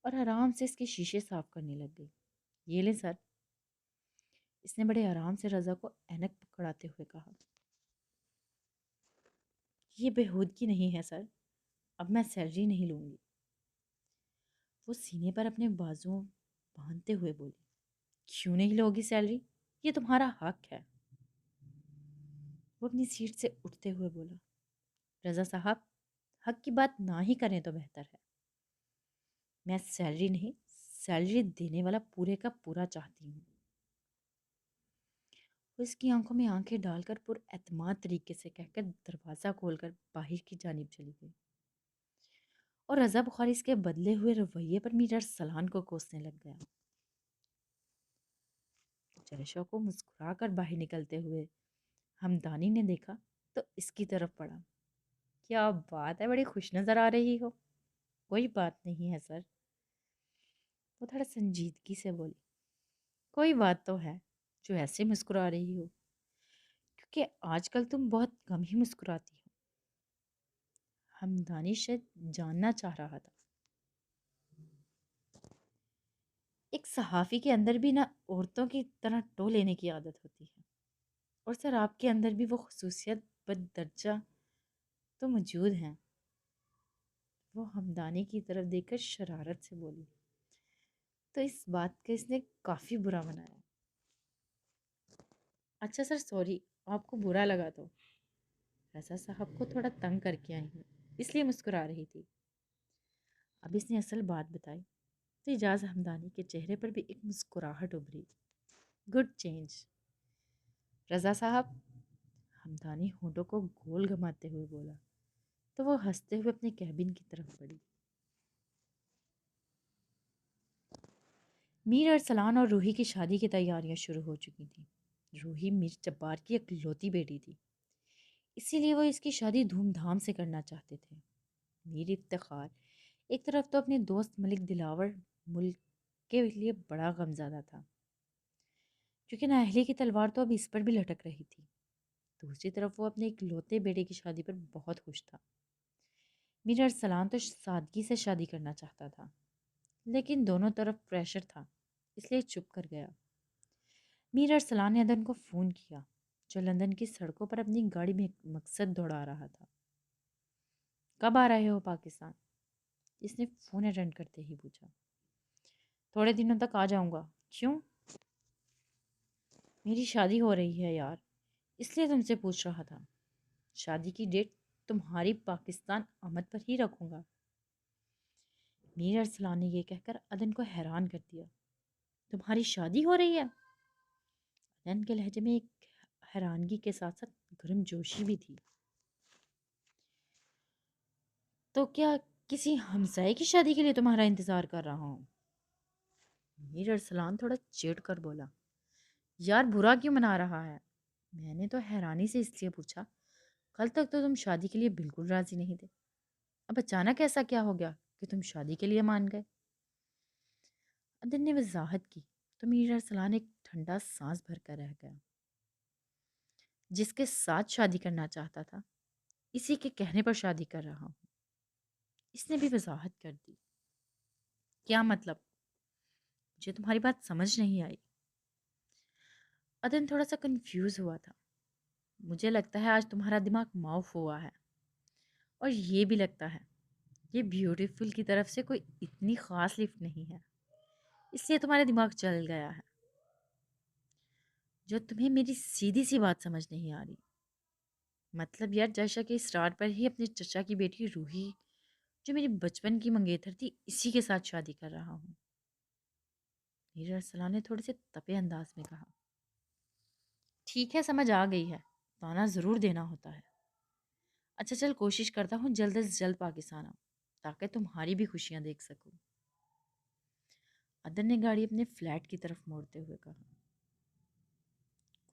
اور آرام سے اس کے شیشے صاف کرنے لگ گئی۔ یہ لیں سر۔ اس نے بڑے آرام سے رضا کو اینک پکڑاتے ہوئے کہا، یہ بےہودگی نہیں ہے سر، اب میں سیلری نہیں لوں گی۔ وہ سینے پر اپنے بازو باندھتے ہوئے بولی، کیوں نہیں لوگی سیلری؟ یہ تمہارا حق ہے۔ وہ اپنی سیٹ سے اٹھتے ہوئے بولا، رضا صاحب حق کی بات نہ ہی کریں تو بہتر ہے۔ میں سیلری نہیں، سیلری دینے والا پورے کا پورا چاہتی ہوں۔ وہ اس کی آنکھوں میں آنکھیں ڈال کر پر اعتماد طریقے سے کہہ کر دروازہ کھول کر باہر کی جانب چلی گئی اور رضا بخاری اس کے بدلے ہوئے رویے پر میر ارسلان کو کوسنے لگ گیا۔ جیشا کو مسکرا کر باہر نکلتے ہوئے ہمدانی نے دیکھا تو اس کی طرف پڑھا، کیا بات ہے، بڑی خوش نظر آ رہی ہو۔ کوئی بات نہیں ہے سر۔ وہ تھوڑا سنجیدگی سے بولی، کوئی بات تو ہے جو ایسے مسکرا رہی ہو، کیونکہ آج کل تم بہت کم ہی مسکراتی ہو۔ ہمدانی شاید جاننا چاہ رہا تھا۔ ایک صحافی کے اندر بھی نہ عورتوں کی طرح ٹو لینے کی عادت ہوتی ہے، اور سر آپ کے اندر بھی وہ خصوصیت بددرجہ تو موجود ہیں۔ وہ ہمدانی کی طرف دیکھ کر شرارت سے بولی تو اس بات کا اس نے کافی برا منایا۔ اچھا سر سوری، آپ کو برا لگا تو رضا صاحب کو تھوڑا تنگ کر کے آئی ہوں، اس لیے مسکرا رہی تھی۔ اب اس نے اصل بات بتائی تو اجاز ہمدانی کے چہرے پر بھی ایک مسکراہٹ ابھری۔ گڈ چینج رضا صاحب، ہمدانی ہونٹوں کو گول گھماتے ہوئے بولا تو وہ ہنستے ہوئے اپنے کیبن کی طرف بڑھی۔ میر ارسلان اور روحی کی شادی کی تیاریاں شروع ہو چکی تھیں۔ روحی میر جبار کی اکلوتی بیٹی تھی، اسی لیے وہ اس کی شادی دھوم دھام سے کرنا چاہتے تھے۔ میر افتخار ایک طرف تو اپنے دوست ملک دلاور ملک کے لیے بڑا غمزدہ تھا، کیونکہ نااہلی کی تلوار تو اب اس پر بھی لٹک رہی تھی۔ دوسری طرف وہ اپنے اکلوتے بیٹے کی شادی پر بہت خوش تھا۔ میر ارسلان تو سادگی سے شادی کرنا چاہتا تھا، لیکن دونوں طرف پریشر تھا، اس لیے چپ کر گیا۔ میر ارسلان نے ادن کو فون کیا جو لندن کی سڑکوں پر اپنی گاڑی میں ایک مقصد دوڑا رہا تھا۔ کب آ رہے ہو پاکستان؟ اس نے فون اٹینڈ کرتے ہی پوچھا۔ تھوڑے دنوں تک آ جاؤں گا۔ کیوں؟ میری شادی ہو رہی ہے یار، اس لیے تم سے پوچھ رہا تھا۔ شادی کی ڈیٹ تمہاری پاکستان آمد پر ہی رکھوں گا۔ میر ارسلان نے یہ کہہ کر عدن کو حیران کر دیا۔ تمہاری شادی ہو رہی ہے؟ عدن کے لہجے میں ایک حیرانگی کے ساتھ ساتھ گرم جوشی بھی تھی۔ تو کیا کسی ہمسائے کی شادی کے لیے تمہارا انتظار کر رہا ہوں؟ میر ارسلان تھوڑا چڑ کر بولا۔ یار برا کیوں منا رہا ہے؟ میں نے تو حیرانی سے اس لیے پوچھا، کل تک تو تم شادی کے لیے بالکل راضی نہیں تھے، اب اچانک ایسا کیا ہو گیا کہ تم شادی کے لیے مان گئے؟ عدن نے وضاحت کی تو میر ارسلان ایک ٹھنڈا سانس بھر کر رہ گیا۔ جس کے ساتھ شادی کرنا چاہتا تھا اسی کے کہنے پر شادی کر رہا ہوں۔ اس نے بھی وضاحت کر دی۔ کیا مطلب؟ مجھے تمہاری بات سمجھ نہیں آئی۔ عدن تھوڑا سا کنفیوز ہوا تھا۔ مجھے لگتا ہے آج تمہارا دماغ معاف ہوا ہے، اور یہ بھی لگتا ہے یہ بیوٹیفل کی طرف سے کوئی اتنی خاص لفٹ نہیں ہے، اس لیے تمہارا دماغ چل گیا ہے۔ جو تمہیں میری سیدھی سی بات سمجھ نہیں آ رہی، مطلب یار جیشا کے اسرار پر ہی اپنے چچا کی بیٹی روحی، جو میری بچپن کی منگیتر تھی، اسی کے ساتھ شادی کر رہا ہوں۔ میر ارسلان نے تھوڑے سے تپے انداز میں کہا۔ ٹھیک ہے، سمجھ آ گئی ہے، تانا ضرور دینا ہوتا ہے۔ اچھا چل، کوشش کرتا ہوں جلد از جلد پاکستان آؤں تاکہ تمہاری بھی خوشیاں دیکھ سکوں۔ عدن نے گاڑی اپنے فلیٹ کی طرف موڑتے ہوئے کہا۔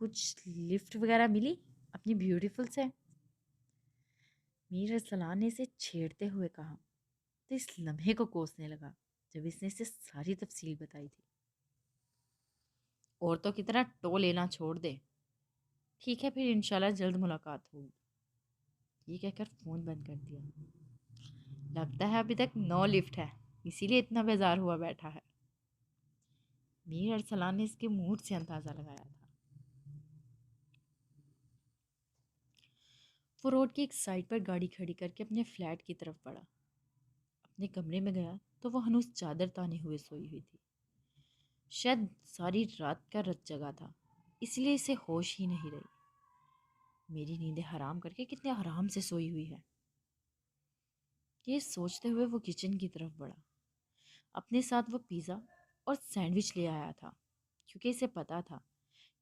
کچھ لفٹ وغیرہ ملی اپنی بیوٹیفل سے؟ میر ارسلان نے اسے چھیڑتے ہوئے کہا تو اس لمحے کو کوسنے لگا جب اس نے اسے ساری تفصیل بتائی تھی۔ عورتوں کی طرح ٹو لینا چھوڑ دے۔ ٹھیک ہے، پھر انشاءاللہ جلد ملاقات ہوگی۔ یہ کہہ کر فون بند کر دیا۔ لگتا ہے ابھی تک 9 لفٹ ہے، اسی لیے اتنا بیزار ہوا بیٹھا ہے۔ میر ارسلان نے اس کے موڈ سے اندازہ لگایا تھا۔ وہ روڈ کی ایک سائڈ پر گاڑی کھڑی کر کے اپنے فلیٹ کی طرف بڑھا۔ اپنے کمرے میں گیا تو وہ ہنوز چادر تانے ہوئے سوئی ہوئی تھی۔ شاید ساری رات کا رت جگا تھا، اس لیے اسے ہوش ہی نہیں رہی۔ میری نیندیں حرام کر کے کتنے آرام سے سوئی ہوئی ہے، یہ سوچتے ہوئے وہ کچن کی طرف بڑھا۔ اپنے ساتھ وہ پیزا اور سینڈوچ لے آیا تھا، کیونکہ اسے پتا تھا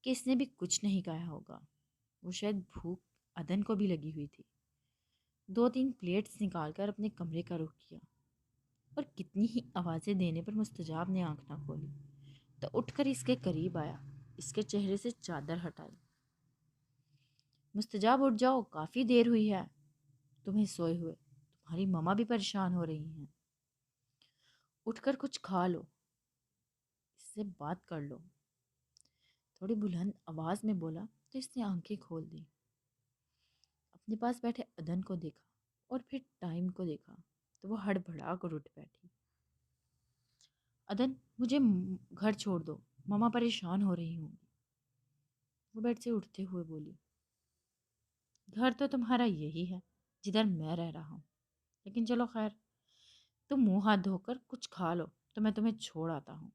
کہ اس نے بھی کچھ نہیں کھایا ہوگا۔ وہ شاید بھوک عدن کو بھی لگی ہوئی تھی۔ 2-3 پلیٹس نکال کر اپنے کمرے کا رخ کیا، اور کتنی ہی آوازیں دینے پر مستجاب نے آنکھ نہ کھولی تو اٹھ کر اس کے قریب آیا، اس کے چہرے سے چادر ہٹائی۔ مستجاب اٹھ جاؤ، کافی دیر ہوئی ہے تمہیں سوئے ہوئے، تمہاری ماما بھی پریشان ہو رہی ہیں، اٹھ کر کچھ کھا لو، اس سے بات کر لو۔ تھوڑی بلند آواز میں بولا تو اس نے آنکھیں کھول دی۔ اپنے پاس بیٹھے عدن کو دیکھا اور پھر ٹائم کو دیکھا تو وہ ہڑبڑا کر اٹھ بیٹھی۔ عدن، مجھے گھر چھوڑ دو، ماما پریشان ہو رہی ہوں گی، وہ بیڈ سے اٹھتے ہوئے بولی۔ گھر تو تمہارا یہی ہے جدھر میں رہ رہا ہوں، لیکن چلو خیر، تم منہ ہاتھ دھو کر کچھ کھا لو تو میں تمہیں چھوڑ آتا ہوں،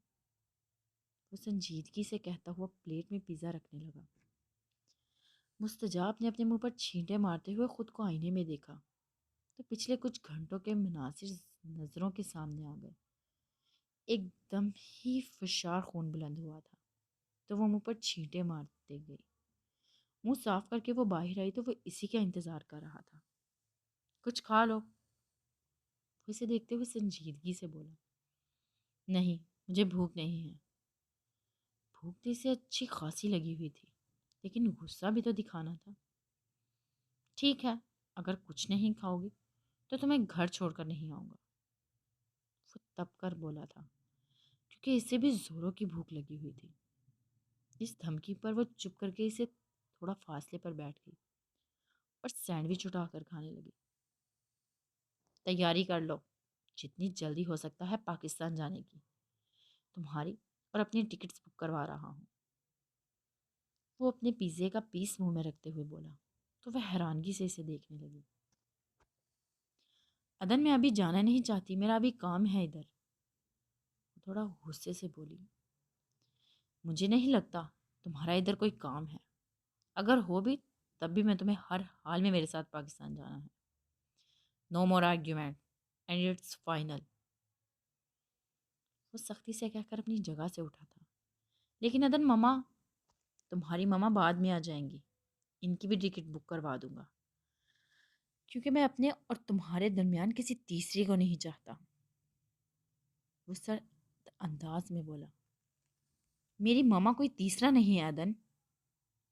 وہ سنجیدگی سے کہتا ہوا پلیٹ میں پیزا رکھنے لگا۔ مستجاب نے اپنے منہ پر چھینٹے مارتے ہوئے خود کو آئینے میں دیکھا تو پچھلے کچھ گھنٹوں کے مناظر نظروں کے سامنے آ گئے۔ ایک دم ہی فشار خون بلند ہوا تھا تو وہ منہ پر چھینٹے مارتے گئی۔ منہ صاف کر کے وہ باہر آئی تو وہ اسی کا انتظار کر رہا تھا۔ کچھ کھا لو، وہ اسے دیکھتے ہوئے سنجیدگی سے بولا۔ نہیں، مجھے بھوک نہیں ہے۔ بھوک تو اسے اچھی خاصی لگی ہوئی تھی، لیکن غصہ بھی تو دکھانا تھا۔ ٹھیک ہے، اگر کچھ نہیں کھاؤ گی تو تمہیں گھر چھوڑ کر نہیں آؤں گا، وہ تب کر بولا تھا، کیونکہ اسے بھی زوروں کی بھوک لگی ہوئی تھی۔ اس دھمکی پر وہ چپ کر کے اسے تھوڑا فاصلے پر بیٹھ گئی اور سینڈوچ اٹھا کر کھانے لگی۔ تیاری کر لو، جتنی جلدی ہو سکتا ہے پاکستان جانے کی، تمہاری اور اپنی ٹکٹس بک کروا رہا ہوں، وہ اپنے پیزے کا پیس منہ میں رکھتے ہوئے بولا تو وہ حیرانگی سے اسے دیکھنے لگی۔ عدن، میں ابھی جانا نہیں چاہتی، میرا ابھی کام ہے ادھر، وہ تھوڑا غصے سے بولی۔ مجھے نہیں لگتا تمہارا ادھر کوئی کام ہے، اگر ہو بھی تب بھی میں تمہیں ہر حال میں میرے ساتھ پاکستان جانا ہے. نو مور آرگیومنٹ اینڈ اٹس فائنل. وہ سختی سے کہہ کر اپنی جگہ سے اٹھا تھا. لیکن عدن ماما، تمہاری ماما بعد میں آ جائیں گی. ان کی بھی ٹکٹ بک کروا دوں گا کیونکہ میں اپنے اور تمہارے درمیان کسی تیسری کو نہیں چاہتا. وہ سر انداز میں بولا. میری ماما کوئی تیسرا نہیں ہے عدن.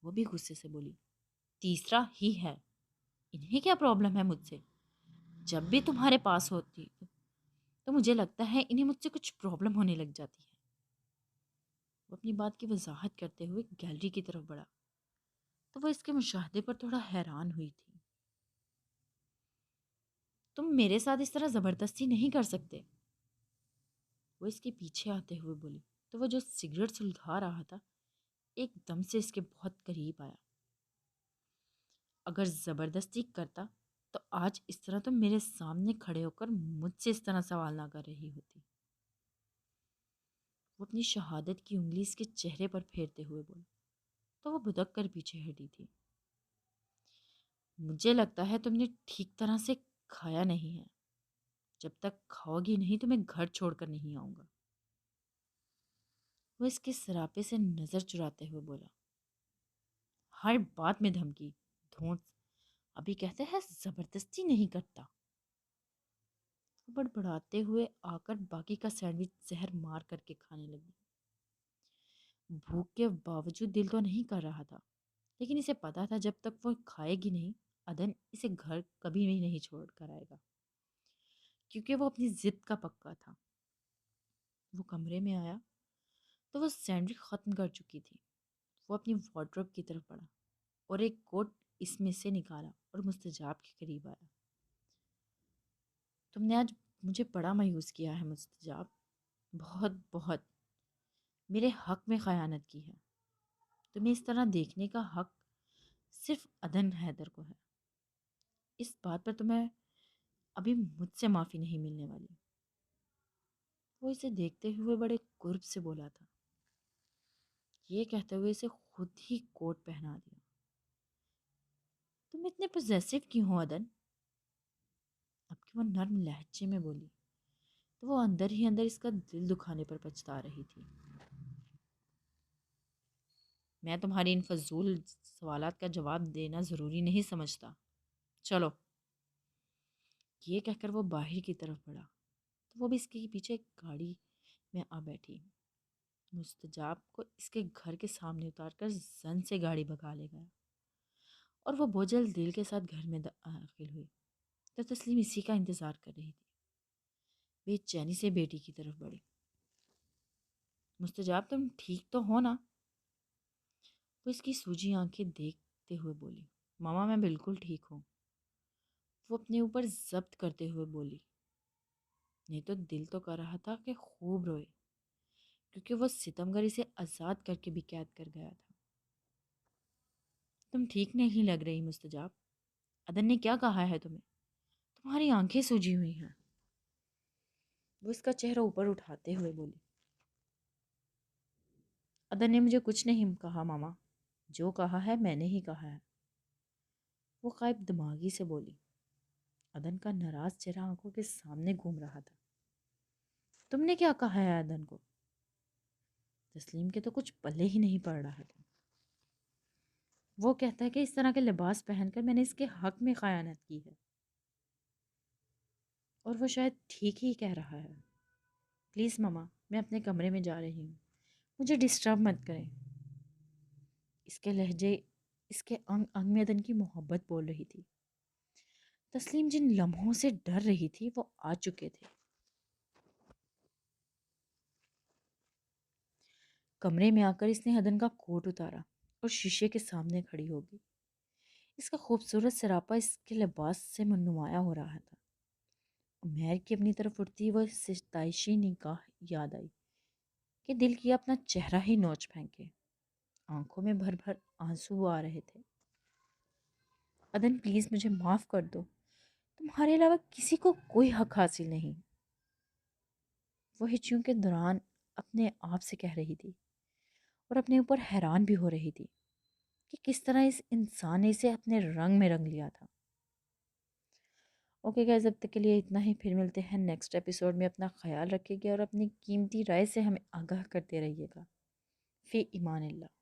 وہ بھی غصے سے بولی. تیسرا ہی ہے. انہیں کیا پرابلم ہے مجھ سے؟ جب بھی تمہارے پاس ہوتی تو مجھے لگتا ہے انہیں مجھ سے کچھ پرابلم ہونے لگ جاتی ہے. وہ اپنی بات کی وضاحت کرتے ہوئے گیلری کی طرف بڑھا تو وہ اس کے مشاہدے پر تھوڑا حیران ہوئی تھی. تم میرے ساتھ اس طرح زبردستی نہیں کر سکتے. وہ اس کے پیچھے آتے ہوئے بولی تو وہ جو سگریٹ سلگھا رہا تھا ایک دم سے اس کے بہت قریب آیا. اگر زبردستی کرتا تو آج اس طرح تم میرے سامنے کھڑے ہو کر مجھ سے اس طرح سوال نہ کر رہی ہوتی. وہ اپنی شہادت کی انگلی اس کے چہرے پر پھیرتے ہوئے بولا تو وہ بھدک کر پیچھے ہٹی تھی. مجھے لگتا ہے تم نے ٹھیک طرح سے کھایا نہیں ہے. جب تک کھاؤ گی نہیں تو میں گھر چھوڑ کر نہیں آؤں گا. وہ اس کے سراپے سے نظر چراتے ہوئے بولا. ہر بات میں دھمکی دھونس. ابھی کہتے ہیں زبردستی نہیں کرتا. وہ بڑبڑاتے ہوئے آ کر باقی کا سینڈوچ زہر مار کر کے کھانے لگی. بھوک کے باوجود دل تو نہیں کر رہا تھا لیکن اسے پتا تھا جب تک وہ کھائے گی نہیں عدن اسے گھر کبھی بھی نہیں چھوڑ کر آئے گا کیونکہ وہ اپنی ضد کا پکا تھا. وہ کمرے میں آیا تو وہ سینڈوچ ختم کر چکی تھی. وہ اپنی وارڈروب کی طرف بڑھا اور ایک کوٹ اس میں سے نکالا اور مستجاب کے قریب آیا. تم نے آج مجھے بڑا مایوس کیا ہے مستجاب. بہت بہت میرے حق میں خیانت کی ہے. تمہیں اس طرح دیکھنے کا حق صرف عدن حیدر کو ہے. اس بات پر تمہیں ابھی مجھ سے معافی نہیں ملنے والی. وہ اسے دیکھتے ہوئے بڑے قرب سے بولا تھا. یہ کہتے ہوئے اسے خود ہی کوٹ پہنا دیا. تم اتنے پوزیسو کیوں ہو عدن؟ اب کہ وہ نرم لہجے میں بولی تو وہ اندر ہی اندر اس کا دل دکھانے پر پچھتا رہی تھی. میں تمہاری ان فضول سوالات کا جواب دینا ضروری نہیں سمجھتا. چلو. یہ کہہ کر وہ باہر کی طرف بڑھا تو وہ بھی اس کے پیچھے ایک گاڑی میں آ بیٹھی. مستجاب کو اس کے گھر کے سامنے اتار کر زن سے گاڑی بھگا لے گیا اور وہ بوجھل دل کے ساتھ گھر میں داخل ہوئی تو تسلیم اسی کا انتظار کر رہی تھی. بے چینی سے بیٹی کی طرف بڑھی. مستجاب تم ٹھیک تو ہو نا؟ وہ اس کی سوجی آنکھیں دیکھتے ہوئے بولی. ماما میں بالکل ٹھیک ہوں. وہ اپنے اوپر ضبط کرتے ہوئے بولی. نہیں تو دل تو کر رہا تھا کہ خوب روئے کیونکہ وہ ستمگر اسے آزاد کر کے بھی قید کر گیا تھا. تم ٹھیک نہیں لگ رہی مستجاب. عدن نے کیا کہا ہے تمہیں؟ تمہاری آنکھیں سوجی ہوئی ہیں. وہ اس کا چہرہ اوپر اٹھاتے ہوئے بولی. عدن نے مجھے کچھ نہیں کہا ماما. جو کہا ہے میں نے ہی کہا ہے. وہ قائب دماغی سے بولی. عدن کا ناراض چہرہ آنکھوں کے سامنے گھوم رہا تھا. تم نے کیا کہا ہے عدن کو؟ تسلیم کے تو کچھ پلے ہی نہیں پڑ رہا تھا. وہ کہتا ہے کہ اس طرح کے لباس پہن کر میں نے اس کے حق میں خیانت کی ہے اور وہ شاید ٹھیک ہی کہہ رہا ہے. پلیز ماما میں اپنے کمرے میں جا رہی ہوں. مجھے ڈسٹرب مت کریں. اس کے لہجے اس کے انگ انگ میں عدن کی محبت بول رہی تھی. تسلیم جن لمحوں سے ڈر رہی تھی وہ آ چکے تھے. کمرے میں آ کر اس نے عدن کا کوٹ اتارا اور شیشے کے سامنے کھڑی ہو گئی. اس کا خوبصورت سراپا اس کے لباس سے نمایاں ہو رہا تھا. عمیر کی اپنی طرف اٹھتی وہ ستائشی نگاہ یاد آئی کہ دل کیا اپنا چہرہ ہی نوچ پھینکے. آنکھوں میں بھر بھر آنسو آ رہے تھے. عدن پلیز مجھے معاف کر دو. تمہارے علاوہ کسی کو کوئی حق حاصل نہیں. وہ ہچیوں کے دوران اپنے آپ سے کہہ رہی تھی اور اپنے اوپر حیران بھی ہو رہی تھی. کہ کس طرح اس انسان نے اسے اپنے رنگ میں رنگ لیا تھا۔ اوکے گائز، اب تک کے لیے اتنا ہی، پھر ملتے ہیں نیکسٹ ایپیسوڈ میں۔ اپنا خیال رکھیے گا اور اپنی قیمتی رائے سے ہمیں آگاہ کرتے رہیے گا۔ فی امان اللہ۔